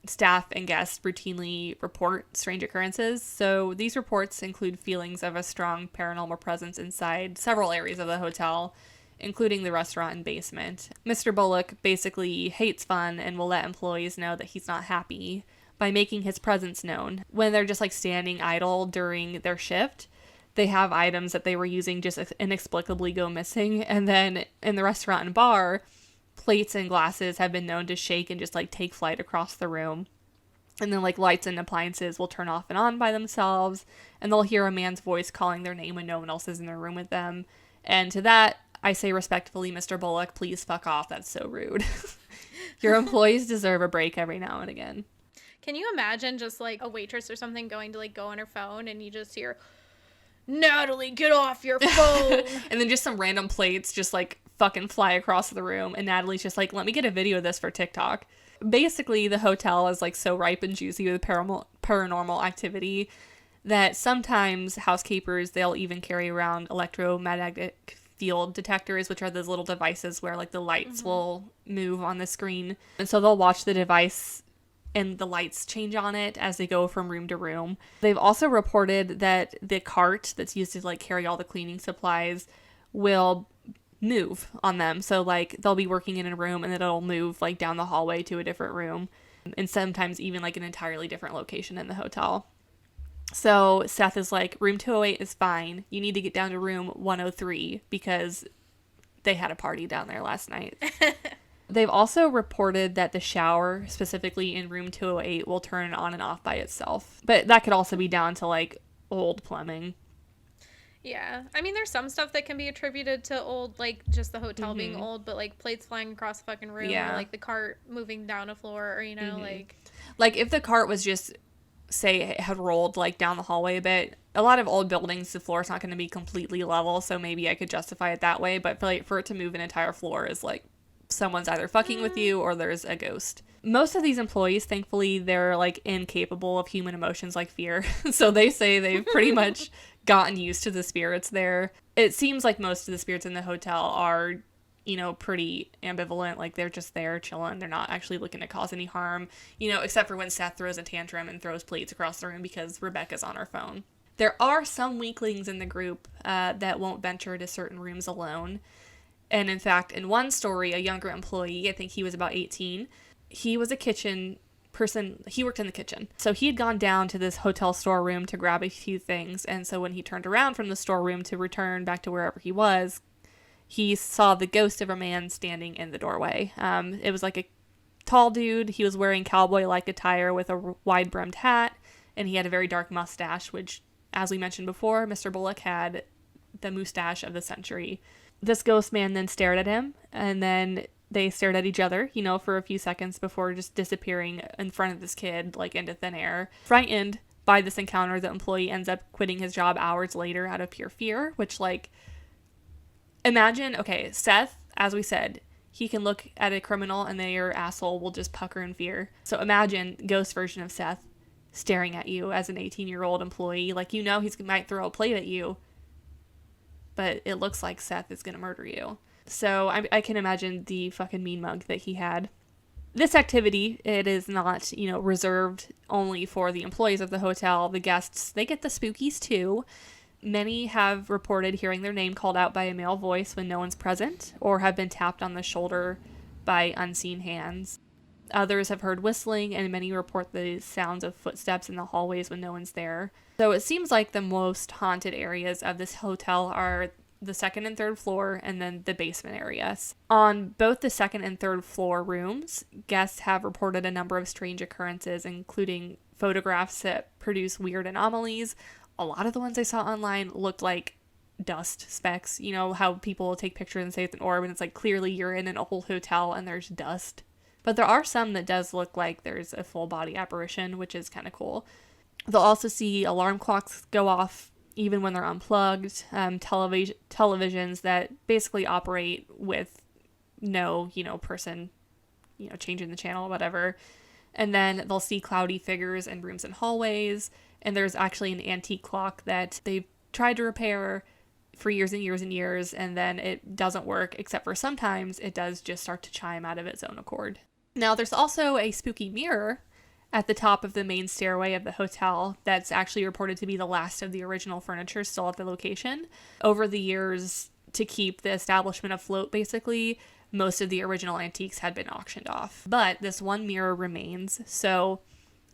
staff and guests routinely report strange occurrences. So these reports include feelings of a strong paranormal presence inside several areas of the hotel, including the restaurant and basement. Mr. Bullock basically hates fun and will let employees know that he's not happy by making his presence known. When they're just like standing idle during their shift, they have items that they were using just inexplicably go missing. And then in the restaurant and bar, plates and glasses have been known to shake and just like take flight across the room. And then like lights and appliances will turn off and on by themselves, and they'll hear a man's voice calling their name when no one else is in the room with them. And to that, I say respectfully, Mr. Bullock, please fuck off. That's so rude. Your employees deserve a break every now and again. Can you imagine just like a waitress or something going to like go on her phone and you just hear, Natalie, get off your phone. And then just some random plates just like fucking fly across the room. And Natalie's just like, let me get a video of this for TikTok. Basically, the hotel is like so ripe and juicy with paranormal activity that sometimes housekeepers, they'll even carry around electromagnetic field detectors, which are those little devices where like the lights will move on the screen. And so they'll watch the device and the lights change on it as they go from room to room. They've also reported that the cart that's used to like carry all the cleaning supplies will move on them. So like they'll be working in a room and then it'll move like down the hallway to a different room, and sometimes even like an entirely different location in the hotel. So Seth is like, room 208 is fine. You need to get down to room 103 because they had a party down there last night. They've also reported that the shower, specifically in room 208, will turn on and off by itself. But that could also be down to like old plumbing. Yeah. I mean, there's some stuff that can be attributed to old, like just the hotel being old, but like plates flying across the fucking room, or like the cart moving down a floor, or, you know, like if the cart was just, say, it had rolled like down the hallway a bit. A lot of old buildings, the floor is not going to be completely level, so maybe I could justify it that way. But for it to move an entire floor is like someone's either fucking with you or there's a ghost. Most of these employees, thankfully, they're like incapable of human emotions like fear. So they say they've pretty much gotten used to the spirits there. It seems like most of the spirits in the hotel are, you know, pretty ambivalent. Like they're just there chilling. They're not actually looking to cause any harm, you know, except for when Seth throws a tantrum and throws plates across the room because Rebecca's on her phone. There are some weaklings in the group that won't venture to certain rooms alone. And in fact, in one story, a younger employee, I think he was about 18, he was a kitchen person. He worked in the kitchen. So he had gone down to this hotel storeroom to grab a few things. And so when he turned around from the storeroom to return back to wherever he was, he saw the ghost of a man standing in the doorway. It was like a tall dude. He was wearing cowboy-like attire with a wide-brimmed hat, and he had a very dark mustache, which, as we mentioned before, Mr. Bullock had the mustache of the century. This ghost man then stared at him, and then they stared at each other, you know, for a few seconds before just disappearing in front of this kid, like, into thin air. Frightened by this encounter, the employee ends up quitting his job hours later out of pure fear, which, like, imagine, okay, Seth, as we said, he can look at a criminal and their asshole will just pucker in fear. So imagine ghost version of Seth staring at you as an 18-year-old employee. Like, you know he might throw a plate at you, but it looks like Seth is going to murder you. So I can imagine the fucking mean mug that he had. This activity, it is not, you know, reserved only for the employees of the hotel. The guests, they get the spookies too. Many have reported hearing their name called out by a male voice when no one's present, or have been tapped on the shoulder by unseen hands. Others have heard whistling, and many report the sounds of footsteps in the hallways when no one's there. So it seems like the most haunted areas of this hotel are the second and third floor, and then the basement areas. On both the second and third floor rooms, guests have reported a number of strange occurrences, including photographs that produce weird anomalies. A lot of the ones I saw online looked like dust specks. You know how people will take pictures and say it's an orb, and it's like clearly you're in an old hotel and there's dust. But there are some that does look like there's a full body apparition, which is kind of cool. They'll also see alarm clocks go off even when they're unplugged, televisions that basically operate with no, you know, person, you know, changing the channel or whatever. And then they'll see cloudy figures in rooms and hallways. And there's actually an antique clock that they've tried to repair for years and years and years, and then it doesn't work, except for sometimes it does just start to chime out of its own accord. Now, there's also a spooky mirror at the top of the main stairway of the hotel that's actually reported to be the last of the original furniture still at the location. Over the years, to keep the establishment afloat, basically, most of the original antiques had been auctioned off. But this one mirror remains. So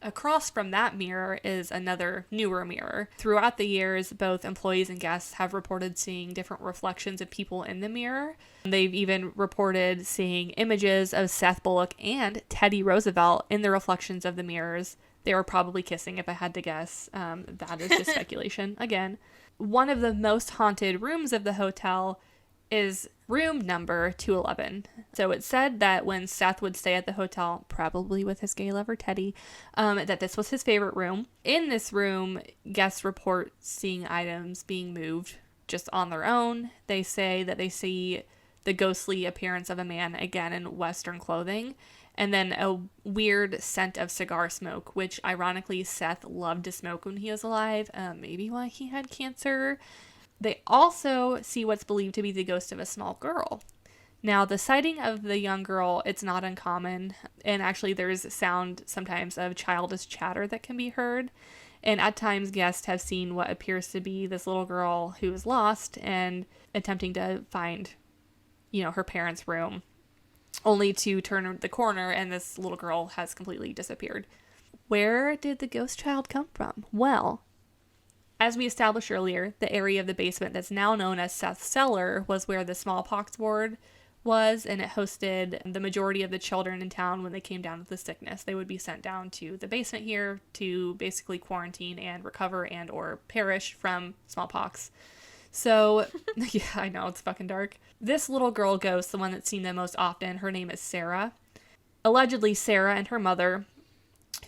across from that mirror is another newer mirror. Throughout the years, both employees and guests have reported seeing different reflections of people in the mirror. They've even reported seeing images of Seth Bullock and Teddy Roosevelt in the reflections of the mirrors. They were probably kissing, if I had to guess. That is just speculation, again. One of the most haunted rooms of the hotel is room number 211. So it's said that when Seth would stay at the hotel, probably with his gay lover Teddy, that this was his favorite room. In this room, guests report seeing items being moved just on their own. They say that they see the ghostly appearance of a man, again in Western clothing, and then a weird scent of cigar smoke, which ironically Seth loved to smoke when he was alive, maybe why he had cancer. They also see what's believed to be the ghost of a small girl. Now, the sighting of the young girl, it's not uncommon, and actually there's sound sometimes of childish chatter that can be heard, and at times guests have seen what appears to be this little girl who is lost and attempting to find, her parents' room, only to turn the corner and this little girl has completely disappeared. Where did the ghost child come from? Well, as we established earlier, the area of the basement that's now known as Seth's cellar was where the smallpox ward was, and it hosted the majority of the children in town when they came down with the sickness. They would be sent down to the basement here to basically quarantine and recover and or perish from smallpox. So, yeah, I know, it's fucking dark. This little girl ghost, the one that's seen the most often, her name is Sarah. Allegedly, Sarah and her mother,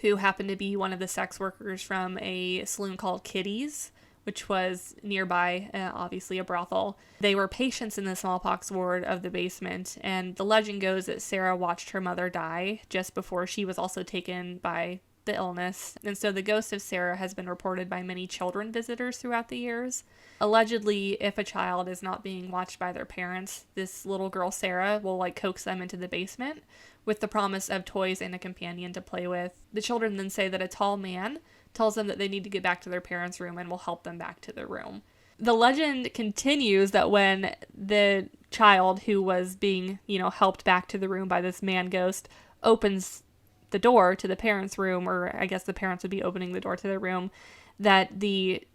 who happened to be one of the sex workers from a saloon called Kitty's, which was nearby, obviously a brothel. They were patients in the smallpox ward of the basement, and the legend goes that Sarah watched her mother die just before she was also taken by the illness. And so the ghost of Sarah has been reported by many children visitors throughout the years. Allegedly, if a child is not being watched by their parents, this little girl Sarah will coax them into the basement with the promise of toys and a companion to play with. The children then say that a tall man tells them that they need to get back to their parents' room and will help them back to their room. The legend continues that when the child who was being, helped back to the room by this man ghost opens the door to the parents' room, or I guess the parents would be opening the door to their room, that the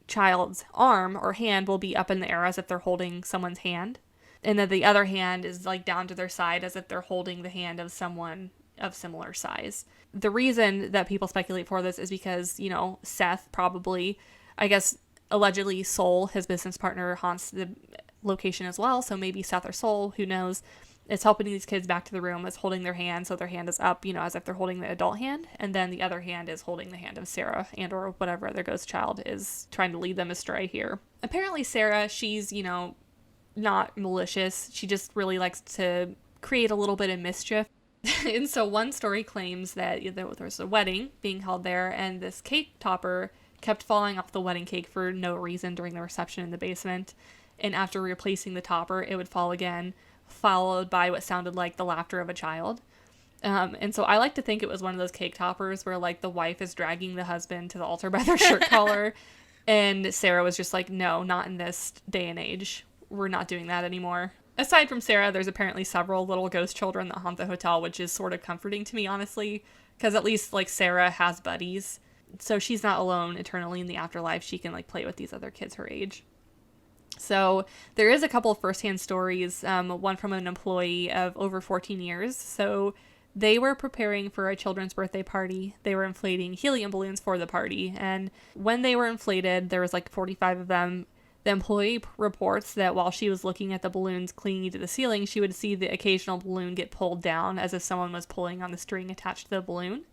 child's arm or hand will be up in the air as if they're holding someone's hand, and that the other hand is down to their side as if they're holding the hand of someone of similar size. The reason that people speculate for this is because, Seth probably, I guess, allegedly Soul, his business partner, haunts the location as well, so maybe Seth or Soul, who knows, is helping these kids back to the room, is holding their hand, so their hand is up, as if they're holding the adult hand, and then the other hand is holding the hand of Sarah and or whatever other ghost child is trying to lead them astray here. Apparently Sarah, she's, not malicious. She just really likes to create a little bit of mischief. And so one story claims that there was a wedding being held there, and this cake topper kept falling off the wedding cake for no reason during the reception in the basement. And after replacing the topper, it would fall again, followed by what sounded like the laughter of a child. And so I like to think it was one of those cake toppers where the wife is dragging the husband to the altar by their shirt collar, and Sarah was just like, no, not in this day and age. We're not doing that anymore. Aside from Sarah, there's apparently several little ghost children that haunt the hotel, which is sort of comforting to me, honestly, because at least Sarah has buddies, so she's not alone eternally in the afterlife. She can play with these other kids her age. So there is a couple of firsthand stories, one from an employee of over 14 years. So they were preparing for a children's birthday party. They were inflating helium balloons for the party, and when they were inflated, there was 45 of them. The employee reports that while she was looking at the balloons clinging to the ceiling, she would see the occasional balloon get pulled down as if someone was pulling on the string attached to the balloon.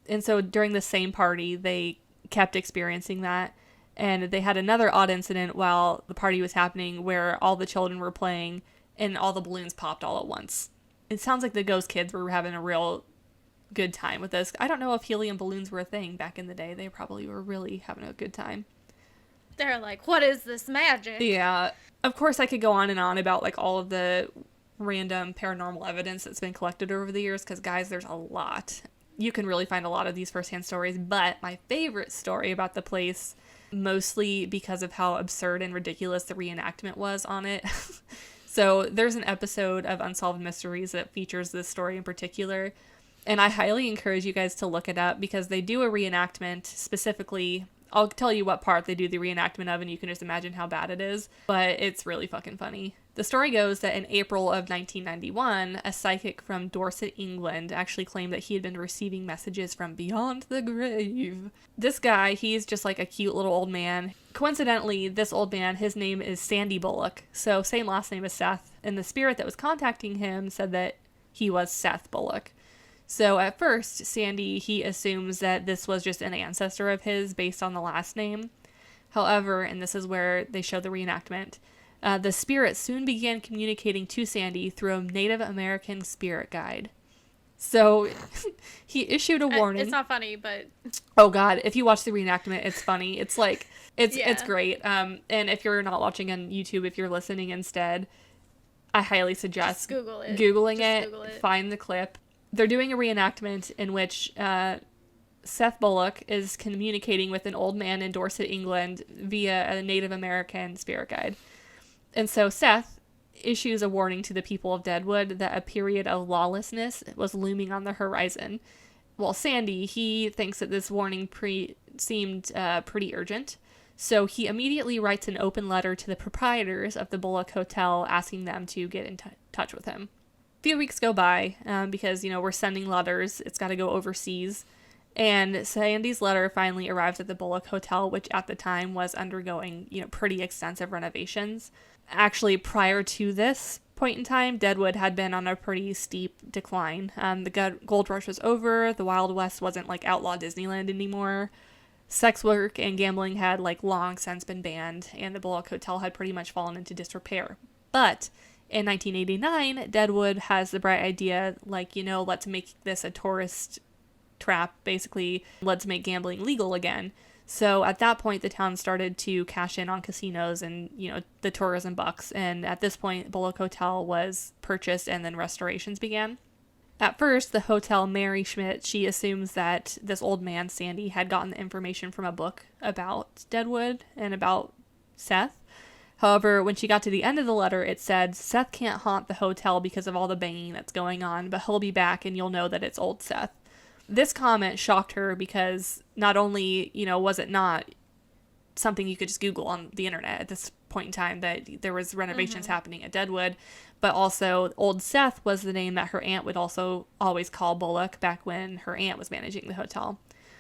And so during the same party, they kept experiencing that. And they had another odd incident while the party was happening where all the children were playing and all the balloons popped all at once. It sounds like the ghost kids were having a real good time with this. I don't know if helium balloons were a thing back in the day. They probably were really having a good time. They're like, what is this magic? Yeah. Of course, I could go on and on about all of the random paranormal evidence that's been collected over the years, because guys, there's a lot. You can really find a lot of these firsthand stories, but my favorite story about the place mostly because of how absurd and ridiculous the reenactment was on it. So there's an episode of Unsolved Mysteries that features this story in particular, and I highly encourage you guys to look it up because they do a reenactment specifically. I'll tell you what part they do the reenactment of, and you can just imagine how bad it is, but it's really fucking funny. The story goes that in April of 1991, a psychic from Dorset, England, actually claimed that he had been receiving messages from beyond the grave. This guy, he's just like a cute little old man. Coincidentally, this old man, his name is Sandy Bullock, so same last name as Seth, and the spirit that was contacting him said that he was Seth Bullock. So at first, Sandy, he assumes that this was just an ancestor of his based on the last name. However, and this is where they show the reenactment, the spirit soon began communicating to Sandy through a Native American spirit guide. So he issued a warning. It's not funny, but... Oh God, if you watch the reenactment, it's funny. It's like, it's great. And if you're not watching on YouTube, if you're listening instead, I highly suggest just Google it. Google it, find the clip. They're doing a reenactment in which Seth Bullock is communicating with an old man in Dorset, England via a Native American spirit guide. And so Seth issues a warning to the people of Deadwood that a period of lawlessness was looming on the horizon. While Sandy, he thinks that this warning seemed pretty urgent. So he immediately writes an open letter to the proprietors of the Bullock Hotel asking them to get in touch with him. A few weeks go by because, we're sending letters. It's got to go overseas. And Sandy's letter finally arrives at the Bullock Hotel, which at the time was undergoing, pretty extensive renovations. Actually, prior to this point in time, Deadwood had been on a pretty steep decline. The gold rush was over. The Wild West wasn't like outlaw Disneyland anymore. Sex work and gambling had long since been banned, and the Bullock Hotel had pretty much fallen into disrepair. But in 1989, Deadwood has the bright idea, let's make this a tourist trap. Basically, let's make gambling legal again. So at that point, the town started to cash in on casinos and, the tourism bucks. And at this point, Bullock Hotel was purchased and then restorations began. At first, the hotel Mary Schmidt, she assumes that this old man, Sandy, had gotten the information from a book about Deadwood and about Seth. However, when she got to the end of the letter, it said, Seth can't haunt the hotel because of all the banging that's going on, but he'll be back and you'll know that it's old Seth. This comment shocked her because not only, was it not something you could just Google on the internet at this point in time that there was renovations happening at Deadwood, but also Old Seth was the name that her aunt would also always call Bullock back when her aunt was managing the hotel.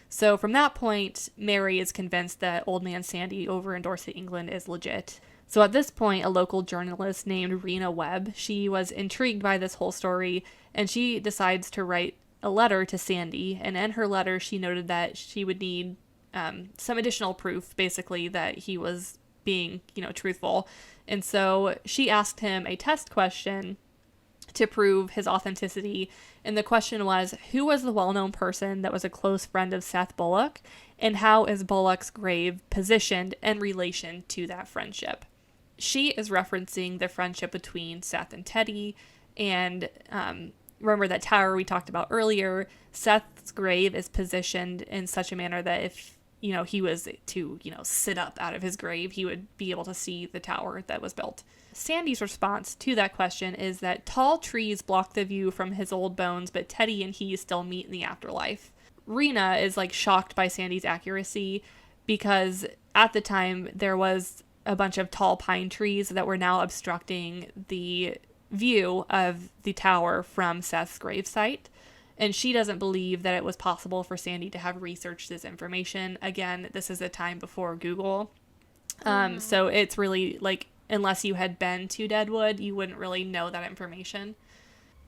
So from that point, Mary is convinced that Old Man Sandy over in Dorset, England is legit. So at this point, a local journalist named Rena Webb, she was intrigued by this whole story, and she decides to write a letter to Sandy, and in her letter she noted that she would need some additional proof, basically, that he was being, truthful. And so she asked him a test question to prove his authenticity, and the question was, who was the well-known person that was a close friend of Seth Bullock, and how is Bullock's grave positioned in relation to that friendship? She is referencing the friendship between Seth and Teddy, and remember that tower we talked about earlier. Seth's grave is positioned in such a manner that if, he was to, sit up out of his grave, he would be able to see the tower that was built. Sandy's response to that question is that tall trees block the view from his old bones, but Teddy and he still meet in the afterlife. Rena is shocked by Sandy's accuracy because at the time there was a bunch of tall pine trees that were now obstructing the view of the tower from Seth's gravesite, and she doesn't believe that it was possible for Sandy to have researched this information. Again, this is a time before Google, so it's really unless you had been to Deadwood, you wouldn't really know that information.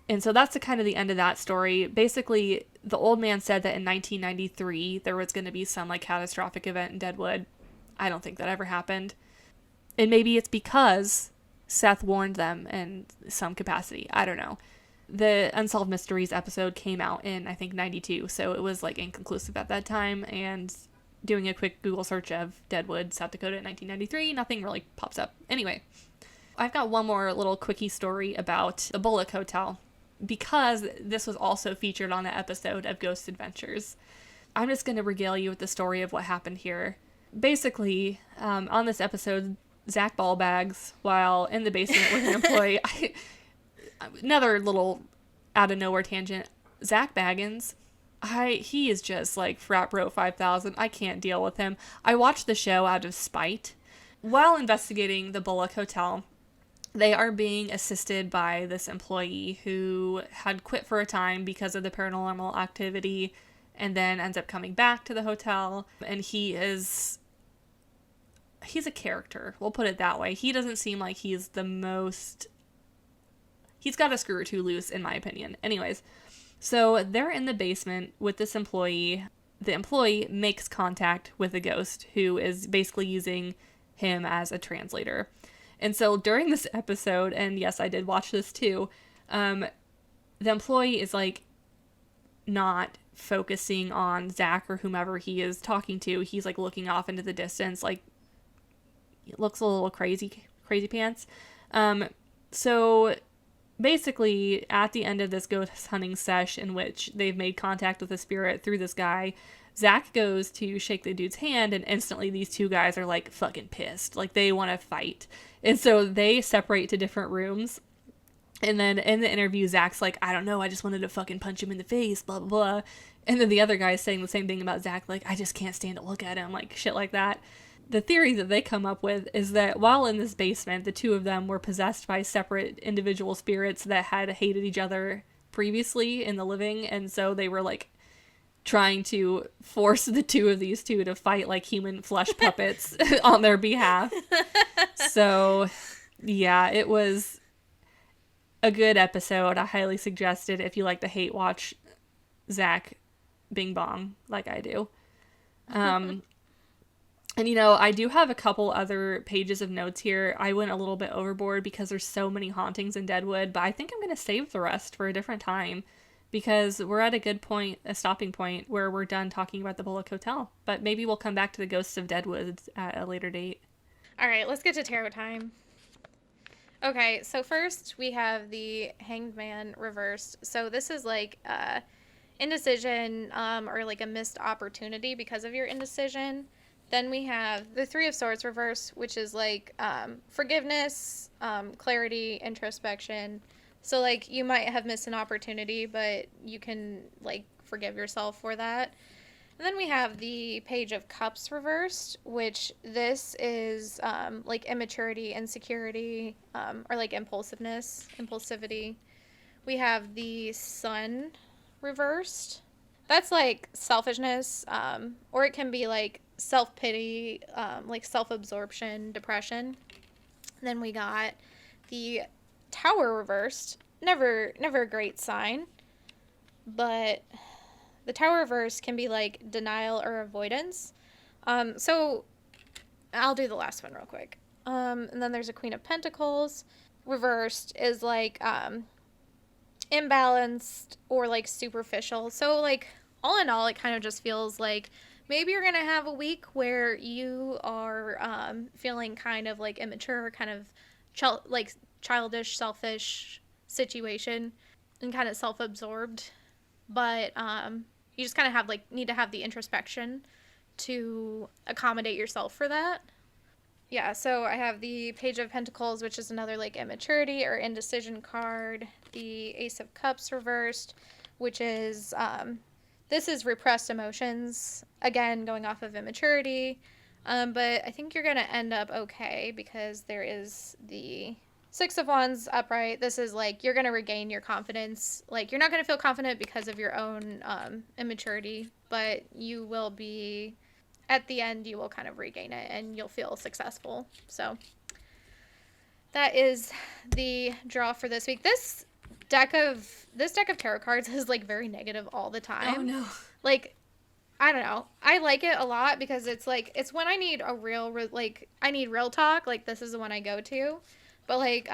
And so that's the end of that story. Basically, the old man said that in 1993 there was going to be some catastrophic event in Deadwood. I don't think that ever happened, and maybe it's because Seth warned them in some capacity. I don't know. The Unsolved Mysteries episode came out in, I think, 92, so it was inconclusive at that time, and doing a quick Google search of Deadwood, South Dakota in 1993, nothing really pops up. Anyway, I've got one more little quickie story about the Bullock Hotel, because this was also featured on the episode of Ghost Adventures. I'm just going to regale you with the story of what happened here. basically, on this episode, Zach ballbags while in the basement with an employee. Another little out of nowhere tangent. Zach Baggins, he is just like frat bro 5000. I can't deal with him. I watched the show out of spite. While investigating the Bullock Hotel, they are being assisted by this employee who had quit for a time because of the paranormal activity and then ends up coming back to the hotel. And he's a character. We'll put it that way. He doesn't seem like he's got a screw or two loose, in my opinion. Anyways, so they're in the basement with this employee. The employee makes contact with a ghost who is basically using him as a translator. And so during this episode, and yes, I did watch this too, the employee is like not focusing on Zach or whomever he is talking to. He's like looking off into the distance, like it looks a little crazy pants. So basically at the end of this ghost hunting sesh in which they've made contact with a spirit through this guy, Zach goes to shake the dude's hand, and instantly these two guys are like fucking pissed. Like they want to fight. And so they separate to different rooms. And then in the interview, Zach's like, I don't know, I just wanted to fucking punch him in the face, blah, blah, blah. And then the other guy's saying the same thing about Zach, like, I just can't stand to look at him, like shit like that. The theory that they come up with is that while in this basement, the two of them were possessed by separate individual spirits that had hated each other previously in the living. And so they were like trying to force the two of these two to fight like human flesh puppets on their behalf. So, yeah, it was a good episode. I highly suggest it if you like to hate watch Zach Bing Bong like I do. And, you know, I do have a couple other pages of notes here. I went a little bit overboard because there's so many hauntings in Deadwood, but I think I'm going to save the rest for a different time because we're at a good point, a stopping point, where we're done talking about the Bullock Hotel. But maybe we'll come back to the Ghosts of Deadwood at a later date. All right, let's get to tarot time. Okay, so first we have the Hanged Man reversed. So this is like indecision or like a missed opportunity because of your indecision. Then we have the Three of Swords reversed, which is like forgiveness, clarity, introspection. So like you might have missed an opportunity, but you can like forgive yourself for that. And then we have the Page of Cups reversed, which this is like immaturity, insecurity, or like impulsivity. We have the Sun reversed. That's like selfishness, or it can be like self-pity, like self-absorption, depression. Then we got the Tower reversed. Never a great sign, but the Tower reverse can be like denial or avoidance. So I'll do the last one real quick. And then there's a Queen of Pentacles. Reversed is like imbalanced or like superficial. So like all in all, it kind of just feels like maybe you're going to have a week where you are feeling kind of like immature, kind of like childish, selfish situation and kind of self-absorbed. But you just kind of have like need to have the introspection to accommodate yourself for that. Yeah, so I have the Page of Pentacles, which is another like immaturity or indecision card. The Ace of Cups reversed, which is this is repressed emotions, again going off of immaturity. But I think you're going to end up okay because there is the Six of Wands upright. This is like you're going to regain your confidence. Like you're not going to feel confident because of your own immaturity, but you will be, at the end, you will kind of regain it and you'll feel successful. So that is the draw for this week. This deck of tarot cards is like very negative all the time. Oh no. Like, I don't know. I like it a lot because it's like, it's when I need a I need real talk. Like this is the one I go to. But like,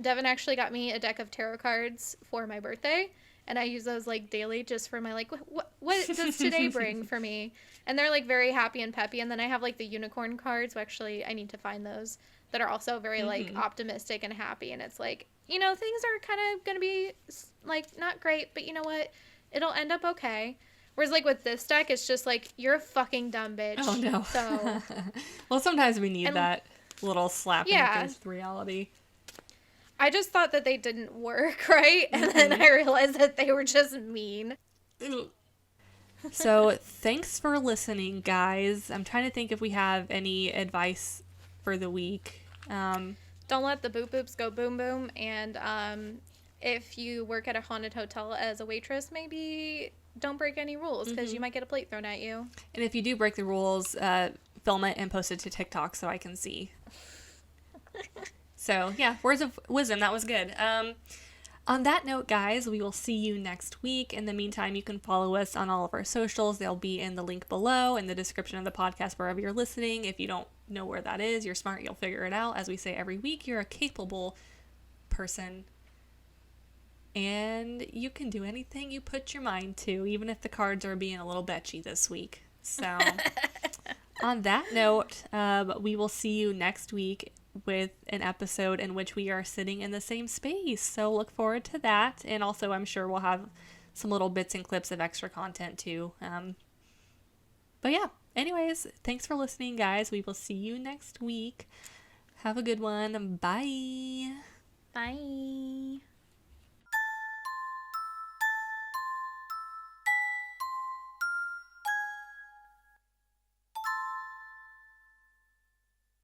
Devin actually got me a deck of tarot cards for my birthday, and I use those like daily just for my like, what does today bring for me? And they're like very happy and peppy. And then I have like the unicorn cards. So actually, I need to find those that are also very like optimistic and happy. And it's like, you know, things are kind of gonna be like not great, but you know what? It'll end up okay. Whereas, like, with this deck, it's just like, you're a fucking dumb bitch. Oh, no. So, well, sometimes we need that little slap in the face with reality. I just thought that they didn't work, right? And then I realized that they were just mean. So, thanks for listening, guys. I'm trying to think if we have any advice for the week. Don't let the boop boops go boom boom. And if you work at a haunted hotel as a waitress, maybe don't break any rules because you might get a plate thrown at you. And if you do break the rules, film it and post it to TikTok so I can see. So, yeah, words of wisdom. That was good. On that note, guys, we will see you next week. In the meantime, you can follow us on all of our socials. They'll be in the link below in the description of the podcast wherever you're listening. If you don't know where that is, you're smart, you'll figure it out. As we say every week, you're a capable person. And you can do anything you put your mind to, even if the cards are being a little betchy this week. So, on that note, we will see you next week with an episode in which we are sitting in the same space. So look forward to that. And also, I'm sure we'll have some little bits and clips of extra content too. But yeah, anyways, thanks for listening, guys. We will see you next week. Have a good one. Bye. Bye.